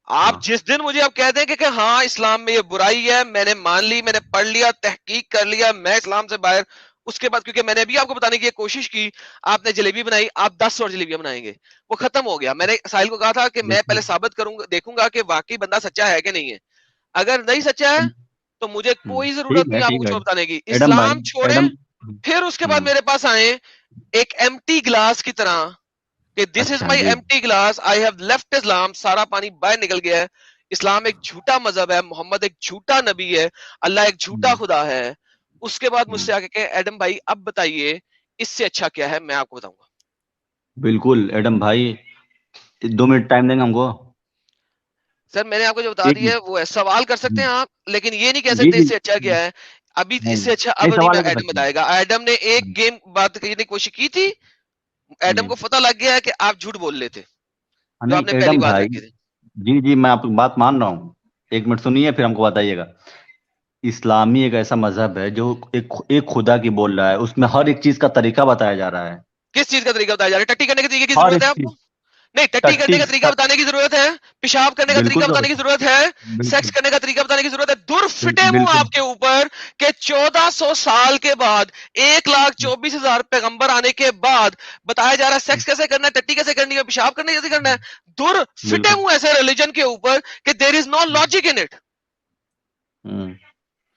آپ ہاں. جس دن مجھے آپ کہہ دیں کہ ہاں اسلام میں یہ برائی ہے، میں نے مان لی، میں نے پڑھ لیا، تحقیق کر لیا، میں اسلام سے باہر، اس کے بعد کیونکہ میں نے بھی آپ کو بتانے کی کوشش کی، آپ نے جلیبی بنائی، آپ 10 اور جلیبیاں بنائیں گے، وہ ختم ہو گیا. میں نے ساحل کو کہا تھا کہ میں پہلے ثابت کروں گا، دیکھوں گا کہ واقعی بندہ سچا ہے کہ نہیں ہے. اگر نہیں سچا ہے تو مجھے کوئی ضرورت نہیں آپ کو ٹھیک ہے کچھ بتانے کی. ایڈم بھائی. اسلام چھوڑے ایڈم. پھر اس کے بعد میرے پاس آئے ایک ایمٹی گلاس کی طرح کہ دس از اچھا مائی جی. Empty glass, I have left Islam, سارا پانی باہر نکل گیا ہے. اسلام ایک جھوٹا مذہب ہے، محمد ایک جھوٹا نبی ہے، اللہ ایک جھوٹا خدا ہے. اس کے بعد مجھ سے آگے کہ ایڈم بھائی اب بتائیے اس سے اچھا کیا ہے، میں آپ کو بتاؤں گا. بالکل ایڈم بھائی 2 منٹ ٹائم دیں گے ہم کو. سر میں نے آپ کو جو بتا ایک دی ہے وہ ہے، سوال کر سکتے ہیں آپ، لیکن یہ نہیں کہہ جی سکتے جی اس سے اچھا کیا ہے. ابھی اس سے اچھا اب نہیں نہیں، سوال میں نہیں کر ایڈم سکتے. بتائے گا. ایڈم نے ایک گیم بات کرنے کی کوشش کی تھی، ایڈم کو پتہ لگ گیا ہے کہ آپ جھوٹ بول لیتے جو آپ نہیں نے پہلی ایڈم بات بھائی، رکھی تھی. جی میں آپ کی بات مان رہا ہوں، 1 منٹ سنیے پھر ہم کو بتائیے گا. اسلامی ایک ایسا مذہب ہے جو ایک خدا کی بول رہا ہے، اس میں ہر ایک چیز کا طریقہ بتایا جا رہا ہے. کس چیز کا طریقہ بتایا جا رہا ہے؟ ٹٹی کرنے کے طریقے کی ہر ضرورت ایک ہے آپ چیز. کو؟ نہیں، ٹٹی کرنے ٹٹی کا طریقہ بتانے کی ضرورت ہے، پیشاب کرنے کا طریقہ بالکل بتانے کی ضرورت ہے، سیکس بالکل کرنے کا طریقہ بتانے کی ضرورت ہے. در فٹے منہ بالکل. آپ کے اوپر کہ 1400 سال کے بعد 1,24,000 پیغمبر آنے کے بعد بتایا جا رہا ہے سیکس کیسے کرنا ہے، ٹٹی کیسے کرنی ہے، پیشاب کرنے کیسے کرنا ہے. در فٹے بالکل. منہ ایسے ریلیجن کے اوپر کہ دیر از نو لاجک ان اٹ.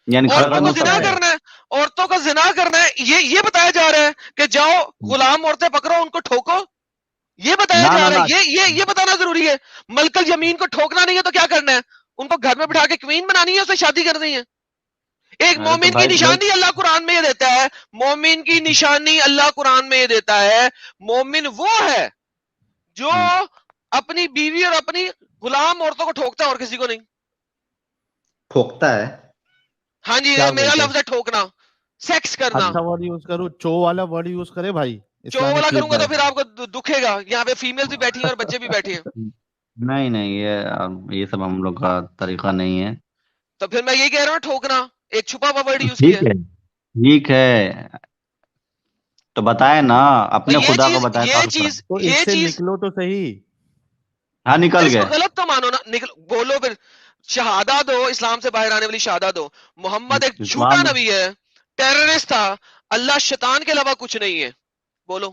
یعنی عورتوں کو کرنا سب زنا کرنا ہے، عورتوں کا زنا کرنا ہے، یہ بتایا جا رہا ہے کہ جاؤ غلام عورتیں پکڑو، ان کو ٹھوکو، یہ بتایا نہ جا نہ رہا نہ. ہے. یہ بتانا ضروری ہے. ملک الیمین کو ٹھوکنا نہیں ہے تو کیا کرنا ہے؟ ان کو گھر میں بٹھا کے کوئین بنانی ہے، اس سے شادی کرنی ہے. ایک ارے تو مومن کی بھائی نشانی اللہ قرآن میں یہ دیتا ہے، مومن کی نشانی اللہ قرآن میں یہ دیتا ہے، مومن وہ ہے جو اپنی بیوی اور اپنی غلام عورتوں کو ٹھوکتا ہے اور کسی کو نہیں. ٹھوکتا ہے. ہاں جی کیا میرا بولتے لفظ ہے ٹھوکنا, سیکس کرنا. اچھا ورڈ یوز کرو, چو والا ورڈ یوز کرے بھائی. چو اسلامک والا کلپ کروں گا تو بھائی, پھر آپ کو دکھے گا, یہاں پہ فیمیل بھی بیٹھی ہیں اور بچے بھی بیٹھے ہیں. نہیں نہیں, یہ سب ہم لوگ کا طریقہ نہیں ہے. تو پھر میں یہی کہہ رہا ہوں ٹھوکنا ایک چھپا ہوا ورڈ یوز کیا ٹھیک ہے, ٹھیک ہے, تو بتائے نا, تو اپنے خدا کو بتائے تو تو یہ اس سے چیز نکلو تو صحیح. ہاں تو نکل اس کو گئے. غلط تو مانو نا, بولو پھر شہادت دو, اسلام سے باہر آنے والی شہادت دو. محمد ایک جھوٹا اسلام نبی ہے, ٹیررسٹ تھا, اللہ شیطان کے علاوہ کچھ نہیں ہے. بولو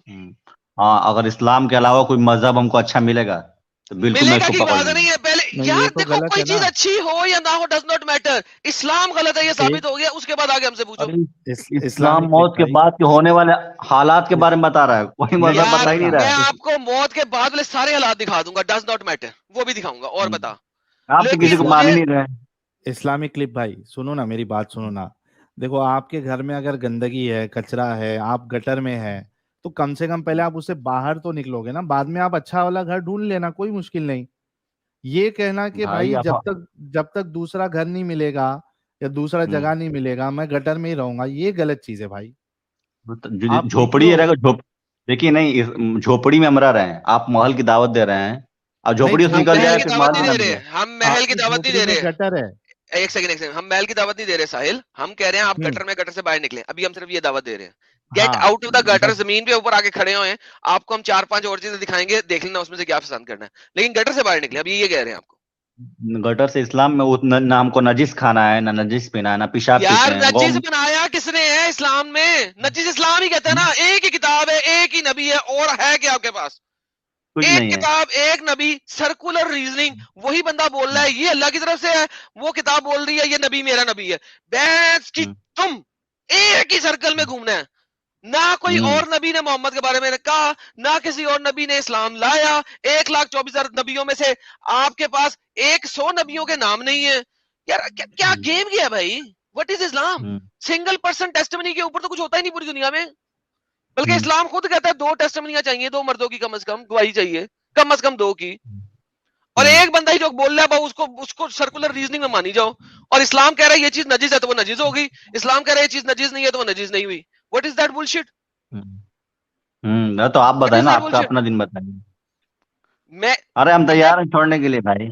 ہاں, اگر اسلام کے علاوہ کوئی مذہب ہم کو اچھا ملے گا تو بالکل میں ملے اس گا کو کی پکڑ بات لوں گا. نہیں ہے. پہلے نہیں, یہ یار تو دیکھو غلط کوئی ہے چیز نا. اچھی ہو یا نہ ہو ڈز ناٹ میٹر. اسلام غلط ہے یہ ثابت ہو گیا, اس کے بعد آگے ہم سے پوچھو. اسلام اسلامک موت کے بھائی, بعد کے ہونے والے حالات کے بارے میں بتا رہا ہے, کوئی مذہب یار بتا ہی نہیں رہا میں ہے. آپ کو موت کے بعد والے سارے حالات دکھا دوں گا, ڈز ناٹ میٹر, وہ بھی دکھاؤں گا. اور بتا, آپ تو کسی کو لیکن مان ہی مجھے نہیں رہے. اسلامک کلپ بھائی سنو نا, میری بات سنو نا. دیکھو آپ کے گھر میں اگر گندگی ہے, کچرا ہے, آپ گٹر میں ہے, تو کم سے کم پہلے آپ اسے باہر تو نکلو گے نا. بعد میں آپ اچھا والا گھر ڈھونڈ لینا, کوئی مشکل نہیں. یہ کہنا کہ بھائی جب تک دوسرا گھر نہیں ملے گا یا دوسرا جگہ نہیں ملے گا میں گٹر میں ہی رہوں گا, یہ غلط چیز ہے بھائی. آپ جھوپڑی نکلو. رہے گا, دیکھیے نہیں, جھوپڑی میں ہم رہ رہے ہیں, آپ محل کی دعوت دے رہے ہیں, اور نہیں, جھوپڑی سے ہم نکل محل جائے کی پھر دعوت محل نہیں میں نہ دے ملے. رہے, ہم محل آپ کی کی دعوت نہیں جھوپڑی دے میں رہے. گٹر ہے. ایک سیکنڈ, ہم محل کی دعوت نہیں دے رہے ساحل, ہم کہہ رہے ہیں آپ گٹر میں گٹر سے باہر نکلیں. ابھی ہم صرف یہ دعوت دے رہے ہیں, گیٹ ہاں, آؤٹ آف دا گٹر. زمین پہ اوپر آ کے کھڑے ہوئے ہیں, آپ کو ہم 4-5 اور چیزیں دکھائیں گے, دیکھ لینا اس میں سے کیا پسند کرنا ہے, لیکن گٹر سے باہر نکلیں. ابھی یہ کہہ رہے ہیں آپ کو. گٹر سے اسلام میں نہ ہم کو نجس کھانا ہے, نہ نجس پینا ہے, نہ پیشاب یار پیتے ہیں. نجس بنایا کس نے ہے اسلام میں؟ نجس اسلام ہی کہتا ہے نا. ایک ہی کتاب ہے, ایک ہی نبی ہے, اور ہے کیا آپ کے پاس؟ کچھ ایک نہیں ہے. کتاب, ایک نبی, سرکولر ریزننگ. وہی بندہ بول رہا ہے یہ اللہ کی طرف سے ہے, وہ کتاب بول رہی ہے یہ نبی میرا نبی ہے. بینس کی تم ایک ہی سرکل میں گھومنا ہے. نہ کوئی اور نبی نے محمد کے بارے میں کہا, نہ کسی اور نبی نے اسلام لایا. 1,24,000 نبیوں میں سے آپ کے پاس 100 نبیوں کے نام نہیں ہے. یار کیا گیم کیا بھائی؟ What is Islam? Single person testimony کے اوپر تو کچھ ہوتا ہی نہیں پوری دنیا میں. بلکہ اسلام خود کہتا ہے 2 ٹیسٹمنیاں چاہیے, 2 مردوں کی کم از کم گواہی چاہیے, کم از کم 2 کی. اور ایک بندہ ہی جو بول رہا ہے اس کو سرکولر ریزننگ میں مانی جاؤ. اور اسلام کہہ رہا ہے یہ چیز نجس ہے تو وہ نجس ہوگی, اسلام کہہ رہا ہے یہ چیز نجس نہیں ہے تو وہ نجس نہیں ہوئی. What is that bullshit? تو آپ وٹ بتائیں از نا, دیٹ آپ کا بلشٹ؟ اپنا دن بتائیے. میں ارے ہم تیار ہیں چھوڑنے کے لیے بھائی.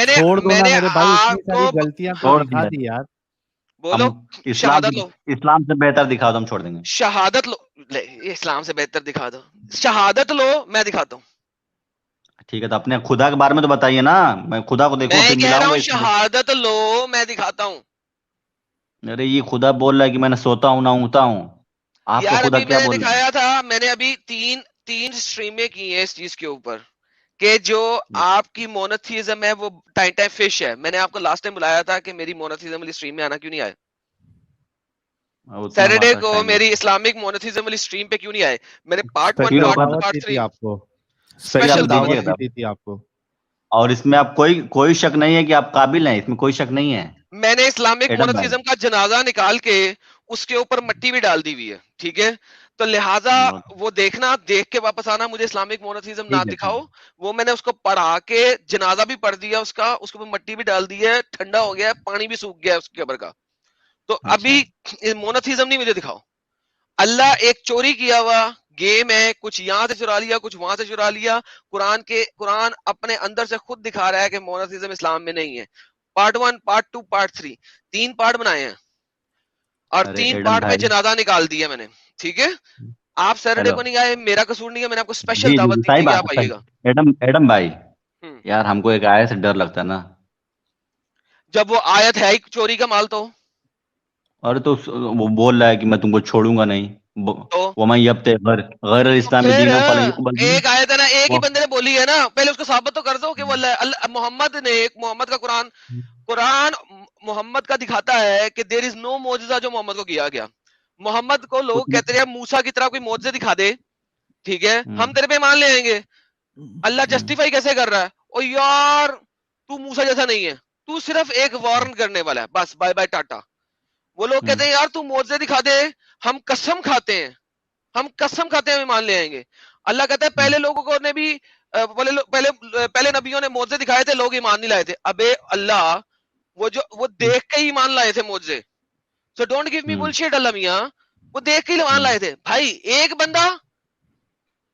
چھوڑ دو میں نا نے میرے بھائی, اتنی آپ ساری کو غلطیاں تو چھوڑ دکھا دیا, دی یار. بولو ہم شہادت لو, اسلام سے بہتر دکھا دو, ہم چھوڑ دیں گے. شہادت لو. اسلام سے بہتر دکھا دو, شہادت لو, میں دکھاتا ہوں. ٹھیک ہے, تو اپنے خدا کے بارے میں تو بتائیے نا, میں خدا کو دیکھوں میں پھر کہہ رہا ملاؤں گا ہوں اس میں. شہادت لو, میں دکھاتا ہوں. ارے یہ خدا بول رہا ہے کہ میں نہ سوتا ہوں نہ اونگتا ہوں, آپ کا یار خدا ابھی کیا میں نے بول رہا ہے؟ دکھایا تھا, میں نے ابھی تین اسٹریمیں کی ہیں اس چیز کے اوپر, کہ جو آپ کی مونوتھیزم ہے وہ ٹائم فش ہے. میں نے آپ کو لاسٹ ٹائم بلایا تھا کہ میری مونوتھیزم والی اسٹریم میں آنا کیوں نہیں آئے. اتنا ہمارے سیٹرڈے پاس کو ٹائم میری اسلامک مونوتھیزم والی اسٹریم پہ کیوں نہیں آئے. میں نے پارٹ 1, اسپیشل پارٹ 2, دعوت پارٹ دی تھی 3 آپ کو, پھر اسپیشل اسپیشل آپ دعوت دیجیے دعوت دی. گا, بھی دی تھی آپ کو. اور اس میں آپ کوئی شک نہیں ہے کہ آپ قابل ہیں, اس میں کوئی شک نہیں ہے. میں نے اسلامک ایڈم بھائی, مونوتھیزم کا جنازہ نکال کے اس کے اوپر مٹی بھی ڈال دی ہوئی ہے, ٹھیک ہے. تو لہٰذا وہ دیکھنا, دیکھ کے واپس آنا, مجھے اسلامک مونوتھیزم نہ ٹھیک ہے, دکھاؤ. وہ میں نے اس کو پڑھا کے جنازہ بھی پڑھ دیا اس کا, اس کے اوپر مٹی بھی ڈال دی ہے, ٹھنڈا ہو گیا ہے, پانی بھی سوکھ گیا ہے اس کے قبر کا. تو اچھا, ابھی مونوتھیزم نہیں مجھے دکھاؤ. اللہ ایک چوری کیا ہوا گیم ہے, کچھ یہاں سے چرا لیا, کچھ وہاں سے چرا لیا. قرآن اپنے اندر سے خود دکھا رہا ہے کہ مونوتھیزم اسلام میں نہیں ہے. پارٹ 1, پارٹ 2, پارٹ 3, 3 پارٹ بنائے ہیں, اور ارے 3 ایڈم پارٹ میں بھائی, جنازہ نکال دیا میں نے, ٹھیک ہے. آپ سیٹرڈے ہیلو, کو نہیں آئے, میرا قصور نہیں ہے, میں نے آپ کو جی اسپیشل جی دعوت دی صحیح تھی کہ بات آپ ہے, آئیے گا. صحیح. ایڈم بھائی, ہم، یار ہم کو ایک آیت سے ڈر لگتا ہے نا. جب وہ آیت ہے ہی چوری کا مال تو ارے تو وہ بول رہا ہے کہ میں تم کو چھوڑوں گا نہیں, تو وَمَن يَبْتَغِ غَيْرَ الْإِسْلَامِ پھر دِينًا فَلَن يُقْبَلَ مِنْهُ. ایک آیت ہے نا, ایک ہی بندے نے بولی ہے نا, پہلے اس کو ثابت تو کر دو کہ وہ محمد کا قرآن محمد کا دکھاتا ہے کہ دیر از نو معجزہ جو محمد کو کیا گیا. محمد کو لوگ کہتے ہیں موسیٰ کی طرح کوئی معجزے دکھا دے, ٹھیک ہے, ہم تیرے پہ مان لے آئیں گے. اللہ جسٹیفائی کیسے کر رہا ہے, او یار تو موسیٰ جیسا نہیں ہے, تو صرف ایک وارن کرنے والا ہے, بس بائے بائے ٹاٹا. وہ لوگ کہتے ہیں یار تو معجزے دکھا دے, ہم قسم کھاتے ہیں, ہم مان لے آئیں گے. اللہ کہتا ہے پہلے لوگوں کو نے بھی پہلے نبیوں نے معجزے دکھائے تھے, لوگ ایمان نہیں لائے تھے. ابے اللہ, وہ دیکھ کے ایمان لائے تھے معجزے. So don't give me bullshit اللہ میاں, وہ دیکھ کے ایمان لائے تھے. بھائی ایک بندہ,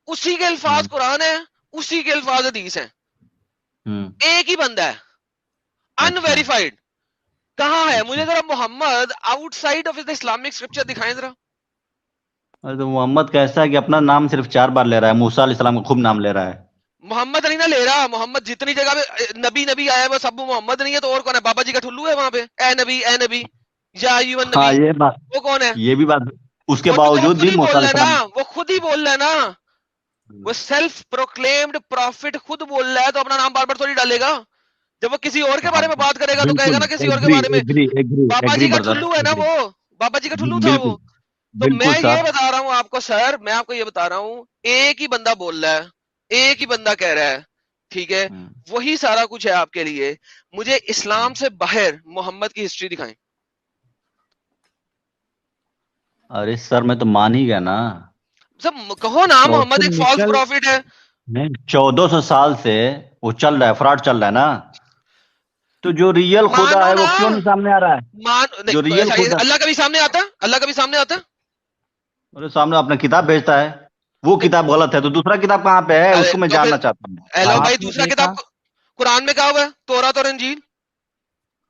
اسی کے الفاظ قرآن ہے, اسی کے الفاظ حدیث ہیں, ایک ہی بندہ ہے ان ویریفائڈ. کہاں ہے؟ مجھے ذرا Muhammad outside of the Islamic scripture دکھائیں ذرا. تو محمد کیسا ہے کہ اپنا نام صرف 4 بار لے رہا ہے, موسیٰ علیہ السلام کا خوب نام لے رہا ہے. محمد نہیں نہ لے رہا, محمد جتنی جگہ پہ نبی آیا ہے وہ سب محمد نہیں ہے, تو اور کون ہے؟ بابا جی کا ٹھلو ہے وہاں پہ, اے نبی یا ایوہ ہاں نبی, یہ بات, وہ کون ہے؟ یہ بھی بات, اس کے وہ تو باوجود خود بھی ہی موسیٰ بول علیہ رہا ہے نا, السلام, وہ خود ہی بول رہا ہے نا, وہ سیلف پروکلیمڈ پروفٹ خود بول رہا ہے, تو اپنا نام بار بار تھوڑی ڈالے گا. جب وہ کسی اور کے بارے میں بات کرے گا تو کہے گا نا کسی اور کے بارے میں بابا جی کا ٹھلو ہے نا, وہ بابا جی کا ٹھلو تھا وہ. تو میں یہ بتا رہا ہوں آپ کو سر, میں آپ کو یہ بتا رہا ہوں, ایک ہی بندہ بول رہا ہے, ایک ہی بندہ کہہ رہا ہے, ٹھیک ہے, وہی سارا کچھ ہے آپ کے لیے. مجھے اسلام سے باہر محمد کی ہسٹری دکھائیں. ارے سر میں تو مان ہی گیا نا, سب کہو نا محمد ایک فالس پروفٹ ہے. 1400 سال سے وہ چل رہا ہے, فراڈ چل رہا ہے نا, تو جو ریئل خدا ہے وہ کیوں نہیں سامنے آ رہا ہے؟ جو ریئل خدا, اللہ کا بھی سامنے آتا ہے, اللہ کا بھی سامنے آتا ہے. ارے سامنے اپنا کتاب بھیجتا ہے, وہ کتاب غلط ہے تو دوسرا کتاب کہاں پہ ہے, اس کو میں جاننا چاہتا ہوں. ہیلو بھائی, دوسرا کتاب قرآن میں کہا ہوا ہے, تورات اور انجیل.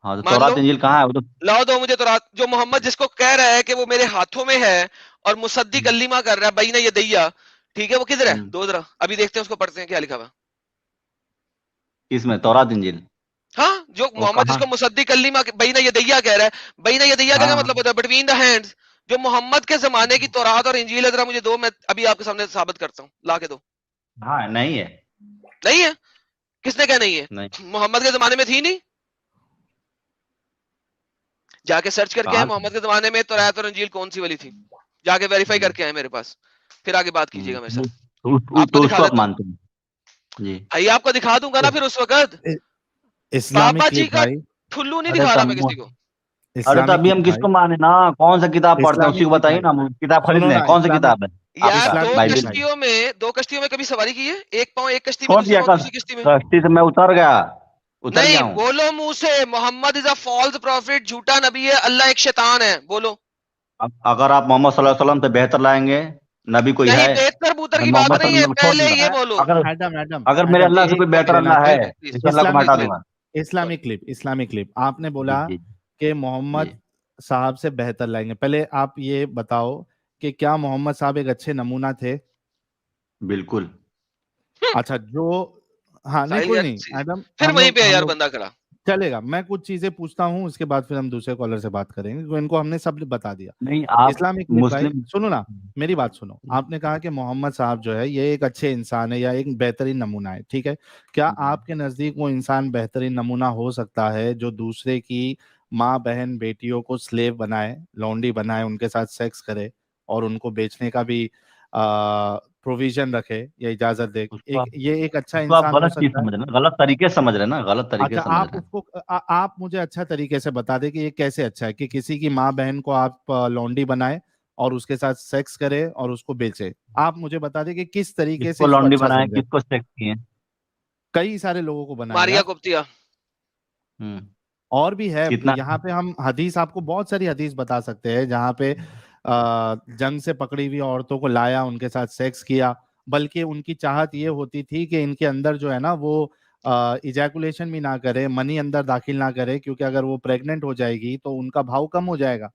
ہاں تو تورات انجیل کہاں ہے؟ لاؤ دو مجھے تورات. جو محمد جس کو کہہ رہا ہے کہ وہ میرے ہاتھوں میں ہے اور مصدق کلمہ کر رہا ہے بین یدیہ, ٹھیک ہے, وہ کدھر ہے؟ دو ذرا ابھی دیکھتے ہیں, اس کو پڑھتے ہیں کیا لکھا ہوا. اس میں تورات انجیل, ہاں, جو محمد جس کو مصدق کلمہ بین یدیہ کہہ رہا ہے, بین یدیہ کا کیا مطلب ہوتا ہے؟ Between the hands. جو محمد کے زمانے کی تورات اور انجیل ہے, ذرا مجھے دو, میں ابھی آپ کے سامنے ثابت کرتا ہوں, لا کے دو. ہاں نہیں ہے, نہیں ہے. کس نے کہا نہیں ہے؟ محمد کے زمانے میں تھی نہیں. جا کے سرچ کر کے آئے محمد کے زمانے میں تورات اور انجیل کون سی والی تھی, جا کے ویریفائی کر کے آئے میرے پاس, پھر آگے بات کیجیے گا میرے ساتھ. آپ کو دکھا دیتا ہوں جی, آپ کو دکھا دوں گا نا پھر اس وقت. بابا جی کا ٹھلو نہیں دکھا رہا میں کسی کو. ارے تو ابھی ہم کس کو مانے نا, کون سا کتاب پڑھتے ہیں اسی کو بتائیے نا, کتاب خرید لیں, کون سی کتاب ہے؟ یار دو کشتیوں میں کبھی سواری کی ہے؟ ایک پاؤں ایک کشتی میں, دوسری کشتی میں. کشتی سے میں اتر گیا, نہیں بولو منہ سے, محمد از اے فالس پروفٹ, جھوٹا نبی ہے, اللہ ایک شیطان ہے, بولو. اگر آپ محمد صلی اللہ علیہ وسلم سے بہتر لائیں گے, نبی کوئی ہے؟ بہتر بوتر کی بات نہیں ہے, پہلے یہ بولو. اگر میرے اللہ سے کوئی بہتر اللہ ہے, اللہ کو ہٹا دوں گا. اسلامی کلپ آپ نے بولا کہ محمد صاحب سے بہتر لائیں گے. پہلے آپ یہ بتاؤ کہ کیا محمد صاحب ایک اچھے نمونہ تھے؟ بالکل. اچھا, جو ہاں نہیں کوئی نہیں ایڈم, پھر وہیں پہ یار بندہ کھڑا چلے گا. میں کچھ چیزیں پوچھتا ہوں, اس کے بعد پھر ہم دوسرے کالر سے بات کریں گے, ان کو ہم نے سب بتا دیا. اسلامک مسلم, سنو نا میری بات سنو. آپ نے کہا کہ محمد صاحب جو ہے یہ ایک اچھے انسان ہے یا ایک بہترین نمونہ ہے, ٹھیک ہے. کیا آپ کے نزدیک وہ انسان بہترین نمونہ ہو سکتا ہے جو دوسرے کی ماں بہن بیٹیوں کو سلیو بنائے, لونڈی بنائے, ان کے ساتھ سیکس کرے اور ان کو بیچنے کا بھی پروویژن رکھے یا اجازت دے؟ یہ ایک اچھا انسان ہو سکتا ہے؟ غلط طریقے سے سمجھ رہے نا, غلط طریقے سے. آپ اس کو آپ مجھے اچھا طریقے سے بتا دیں کہ یہ کیسے اچھا ہے کہ کسی کی ماں بہن کو آپ لونڈی بنائے اور اس کے ساتھ سیکس کرے اور اس کو بیچے. آپ مجھے بتا دیں کہ کس طریقے سے لونڈی بنائے, کس کو سیکس کیے؟ کئی سارے لوگوں کو بنایا, ماریا کپتیا اور بھی ہے. یہاں پہ ہم حدیث, آپ کو بہت ساری حدیث بتا سکتے ہیں جہاں پہ جنگ سے پکڑی ہوئی عورتوں کو لایا, ان کے ساتھ سیکس کیا, بلکہ ان کی چاہت یہ ہوتی تھی کہ ان کے اندر جو ہے نا وہ ایجیکولیشن بھی نہ کرے, منی اندر داخل نہ کرے, کیونکہ اگر وہ پریگننٹ ہو جائے گی تو ان کا بھاؤ کم ہو جائے گا.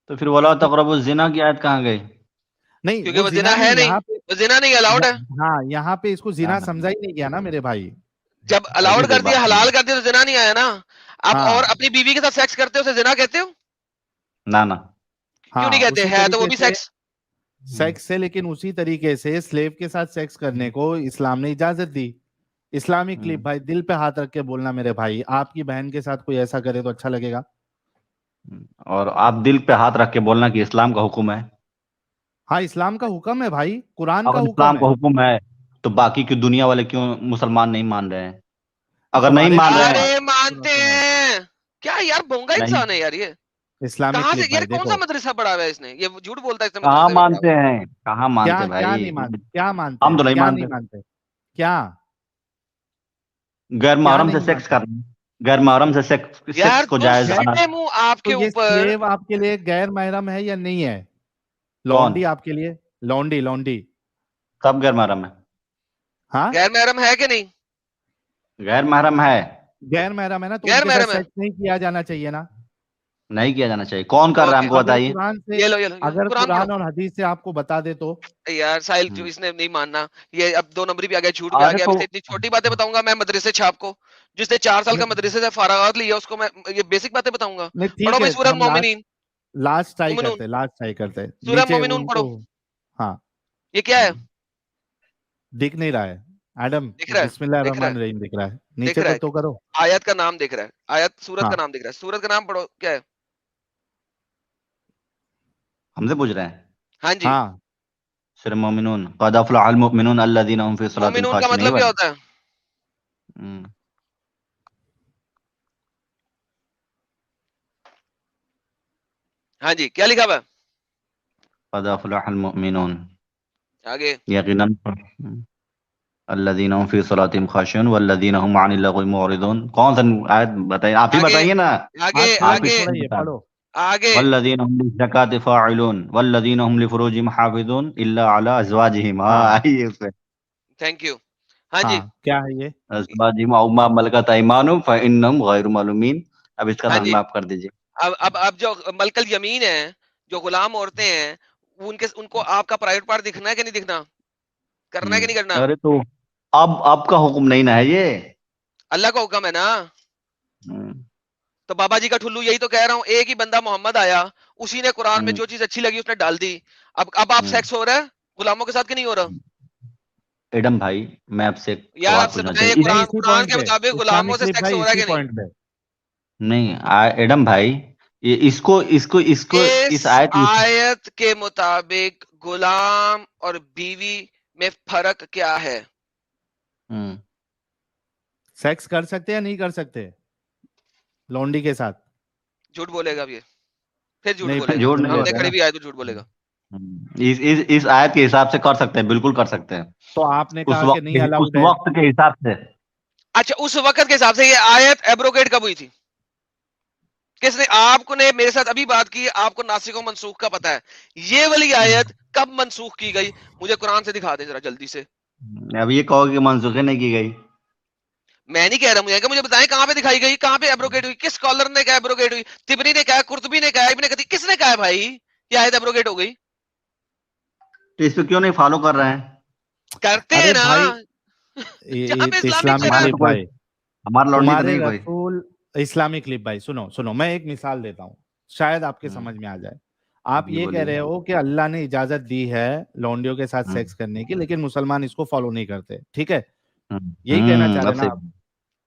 تو پھر ولا تقربوا الزنا کی آیت کہاں گئی؟ نہیں, کیونکہ وہ زنا ہے نہیں, وہ زنا نہیں الاؤڈ ہے. ہاں, یہاں پہ اس کو زنا سمجھا ہی نہیں گیا نا میرے بھائی. جب الاؤڈ کر دیا, حلال کر دیا تو زنا نہیں آیا نا. آپ اور اپنی بیوی کے ساتھ سیکس کرتے ہو, اسے زنا کہتے ہو؟ نہ کیوں نہیں کہتے؟ ہے تو وہ بھی سیکس سے, لیکن اسی طریقے سے سلیو کے ساتھ سیکس کرنے کو اسلام نے اجازت دی. اسلامی کلپ بھائی, دل پہ ہاتھ رکھ کے بولنا میرے بھائی, آپ کی بہن کے ساتھ کوئی ایسا کرے تو اچھا لگے گا؟ اور آپ دل پہ ہاتھ رکھ کے بولنا کہ اسلام کا حکم ہے. ہاں, اسلام کا حکم ہے بھائی, قرآن کا حکم ہے. اسلام کا حکم ہے تو باقی کی دنیا والے کیوں مسلمان نہیں مان رہے ہیں؟ اگر نہیں مان رہے ہیں, مانتے ہیں کیا یار, بونگا انسان ہے یار یہ. کہاں سے یار, کون سا مدرسہ پڑھا ہوا ہے اس نے؟ یہ جھوٹ بولتا ہے. کہاں مانتے ہیں, کہاں مانتے بھائی, کیا مانتے, ہم تو نہیں مانتے. کیا غیر کیا محرم سے نہیں سیکس مانتے؟ کرنا، غیر محرم سے یار سیکس کو تو جائز غیر بنا۔ سٹے منہ آپ تو کے یہ اوپر سلیو آپ کے لیے غیر محرم ہے یا نہیں ہے؟ کون؟ لونڈی آپ کے لیے، لونڈی سب غیر محرم ہے، ہاں غیر محرم ہے کہ نہیں؟ غیر محرم ہے، غیر محرم ہے نا، تو ان غیر کے ساتھ محرم ہے، سیکس نہیں کیا جانا چاہیے نا۔ نہیں کیا جانا چاہیے۔ کون کر رہا ہے اوکے ہم کو اگر بتائیے؟ قرآن سے، یہ لو اگر قرآن پڑھو قرآن اور حدیث سے آپ کو بتا دے تو یار ساحل جو اس نے نہیں ماننا، یہ اب 2 نمبری بھی آ گیا، جھوٹ بھی آ ارے گیا، تو اب اسے اتنی چھوٹی باتیں بتاؤں گا میں مدرسے چھاپ کو، جس نے 4 سال کا مدرسے سے فارغات لیا اس کو میں یہ بیسک باتیں بتاؤں گا؟ نہیں ٹھیک پڑھو ہے، بھائی سورہ ہم مومنین، لاسٹ ٹرائی مومنون، کرتے سورہ نیچے مومنون ان پڑھو، کو۔ ہاں یہ کیا ہے؟ دکھ نہیں رہا ہے ایڈم، دکھ رہا بسم اللہ ہے، دکھ رہا الرحمن ہے، الرحیم دکھ رہا ہے، دکھ نیچے رہا پر ہے، تو کرو۔ آیت کا نام دکھ رہا ہے، آیت سورت ہاں کا نام دکھ رہا ہے، سورت کا نام پڑھو کیا ہے؟ ہم سے پوچھ رہے ہیں؟ ہاں جی، ہاں سورہ مومنون، قد افلح المؤمنون الذین هم فی صلاتهم مومنون کا خاشعون، یہی مطلب کیا والی؟ ہوتا ہے؟ ہاں جی کیا لکھا ہوا ہے قد افلح المؤمنون، آگے؟ یقیناً الذین هم فی صلاتهم خاشعون والذین هم عن اللغو معرضون۔ کون سا آیت بتائیے؟ آپ ہی آگے بتائیے نا، آگے آپ پڑھو آپ ہی یہ آگے پڑھو یہ بتا پڑھو۔ دیں۔ آگے والذین هم للزکاة فاعلون والذین هم لفروجهم حافظون الا علی ازواجهم۔ ہاں آئیے اس پہ، تھینک یو، ہاں جی، ہاں کیا ہے یہ؟ ازواجهم او ما ملکت ایمانهم فانهم غیر معلومین۔ اب اس کا ہاں رنگ جی، معاف کر دیجیے۔ اب جو ملک الیمین ہے، جو غلام عورتیں ہیں، ان کو آپ کا پرائیویٹ پارٹ دکھنا ہے کہ نہیں دکھنا؟ کرنا ہے کہ نہیں کرنا؟ ارے تو اب کا حکم نہیں نا ہے یہ۔ اللہ کا حکم ہے نا، تو بابا جی کا ٹھلو یہی تو کہہ رہا ہوں، ایک ہی بندہ محمد آیا، اسی نے قرآن میں جو چیز اچھی لگی اس نے ڈال دی۔ اب آپ سیکس ہو رہا ہے غلاموں کے ساتھ کہ نہیں ہو رہا؟ ایڈم بھائی، میں آپ سے ایک یار سوال آپ سے پوچھنا بتائیں، یہ چاہیے نہیں قرآن اسی قرآن پوائنٹ کے پہ، مطابق غلاموں اسلامک سے کلپ سیکس بھائی ہو رہا ہے اسی کہ نہیں؟ پوائنٹ پہ۔ نہیں ایڈم بھائی، یہ اس اس آیت میں آیت کے مطابق غلام اور بیوی میں فرق کیا ہے؟ سیکس کر سکتے یا نہیں کر سکتے لونڈی کے ساتھ؟ جھوٹ بولے گا اب یہ، پھر جھوٹ نہیں پھر بولے گا، جھوٹ بول نہیں سامنے رہے بولے تھے کھڑے نا، بھی آئے تو جھوٹ بولے گا۔ اس آیت کے حساب سے کر سکتے ہیں، بالکل کر سکتے ہیں، تو آپ نے کہا کہ نہیں اس الاؤڈ ہے۔ وقت کے حساب سے۔ اچھا اس وقت کے حساب سے یہ آیت ایبروگیٹ کب ہوئی تھی؟ کس نے؟ آپ کو نے میرے ساتھ ابھی بات کی، آپ کو ناسخ و منسوخ کا پتا ہے، یہ والی آیت کب منسوخ کی گئی؟ مجھے قرآن سے دکھا دیں ذرا جلدی سے۔ اب یہ کہو کہ منسوخی نہیں کی گئی؟ میں نہیں کہہ رہا، مجھے بتائیں کہاں پہ دکھائی گئی، کہاں پہ ایبروگیٹ ہوئی، کس اسکالر نے کہا ایبروگیٹ ہوئی؟ تبری نے کہا، قرطبی نے کہا، ابن کثیر، کس نے کہا ہے بھائی یہ آیت ایبروگیٹ ہو گئی؟ تو اس پہ کیوں نہیں فالو کر رہے ہیں؟ کرتے ہیں ارے نا بھائی جہاں پہ اسلامک اسلامک شرح ہمارے کلپ تو کوئی، بھائی، ہمارا لونڈی تو تمہارے نہیں کوئی۔ رسول، اسلامک کلپ بھائی سنو میں ایک مثال دیتا ہوں، شاید آپ کے سمجھ میں آ جائے۔ آپ جی یہ کہہ بولیے۔ رہے ہو کہ اللہ نے اجازت دی ہے لونڈیوں کے ساتھ سیکس کرنے کی، لیکن مسلمان اس کو فالو نہیں کرتے، ٹھیک ہے؟ یہی کہنا چاہ رہے اب نا صحیح۔ آپ؟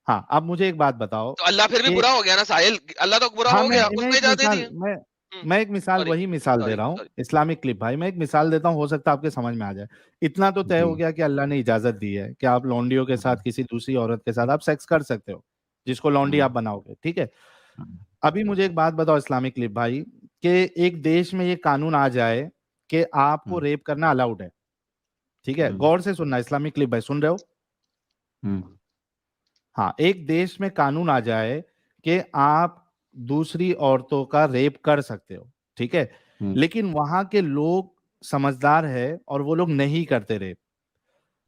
ہاں اب مجھے ایک بات بتاؤ تو اللہ پھر بھی کہ برا ہو گیا نا ساحل، اللہ تو برا ہاں ہو گیا، اس میں نے ایک اجازت دے دی مثال ہے۔ میں ایک مثال وہی مثال دے رہا ہوں، اسلامک کلپ بھائی میں ایک مثال دیتا ہوں، ہو سکتا ہے آپ کے سمجھ میں آ جائے۔ اتنا تو طے ہو گیا کہ اللہ نے اجازت دی ہے کہ آپ لونڈیوں کے ساتھ کسی دوسری عورت کے ساتھ آپ سیکس کر سکتے ہو، جس کو لونڈی آپ بناؤ گے، ٹھیک ہے؟ ابھی مجھے ایک بات بتاؤ اسلامک کلپ بھائی، کہ ایک دیش میں یہ قانون آ جائے کہ آپ کو ریپ کرنا الاؤڈ ہے، ٹھیک ہے؟ غور سے سننا اسلامک کلپ بھائی، سن رہے ہو؟ ہاں، ایک دیش میں قانون آ جائے کہ آپ دوسری عورتوں کا ریپ کر سکتے ہو، ٹھیک ہے؟ لیکن وہاں کے لوگ سمجھدار ہے اور وہ لوگ نہیں کرتے ریپ۔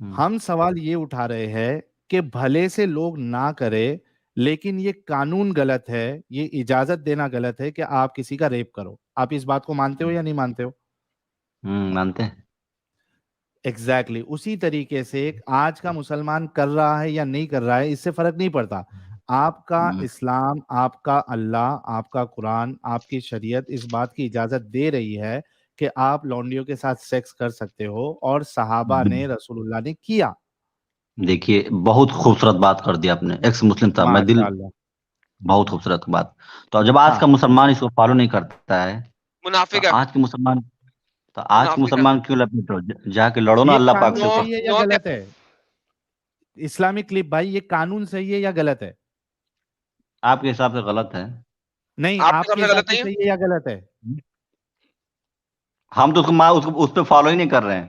ہم سوال یہ اٹھا رہے ہیں کہ بھلے سے لوگ نہ کرے، لیکن یہ قانون غلط ہے، یہ اجازت دینا غلط ہے کہ آپ کسی کا ریپ کرو۔ آپ اس بات کو مانتے ہو یا نہیں مانتے ہو؟ مانتے ہیں۔ ایگزیکٹلی اسی طریقے سے آج کا مسلمان کر رہا ہے یا نہیں کر رہا ہے، اس سے فرق نہیں پڑتا۔ آپ کا اسلام، آپ کا اللہ، آپ کا قرآن، آپ کی شریعت اس بات کی اجازت دے رہی ہے کہ آپ لونڈیوں کے ساتھ سیکس کر سکتے ہو، اور صحابہ نے، رسول اللہ نے کیا۔ دیکھیے بہت خوبصورت بات کر دی آپ نے، ایکس مسلم تھا میں، دل ماشاء اللہ۔ بہت خوبصورت بات۔ تو جب آج ہاں کا مسلمان اس کو فالو نہیں کرتا ہے، تو منافق ہے، آج کے منافق ہے۔ مسلمان کیوں لپٹ ہو؟ جا کے لڑو نا یہ اللہ پاک سے۔ قانون نو صحیح ہے یا نو غلط ہے؟ اسلامک کلپ بھائی، یہ قانون صحیح ہے یا غلط ہے؟ آپ کے حساب سے غلط ہے، نہیں، آپ کے آپ کے سامنے حساب غلط سے نہیں ہے، صحیح ہے یا غلط ہے؟ ہم تو اس پہ فالو ہی نہیں کر رہے ہیں۔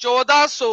1400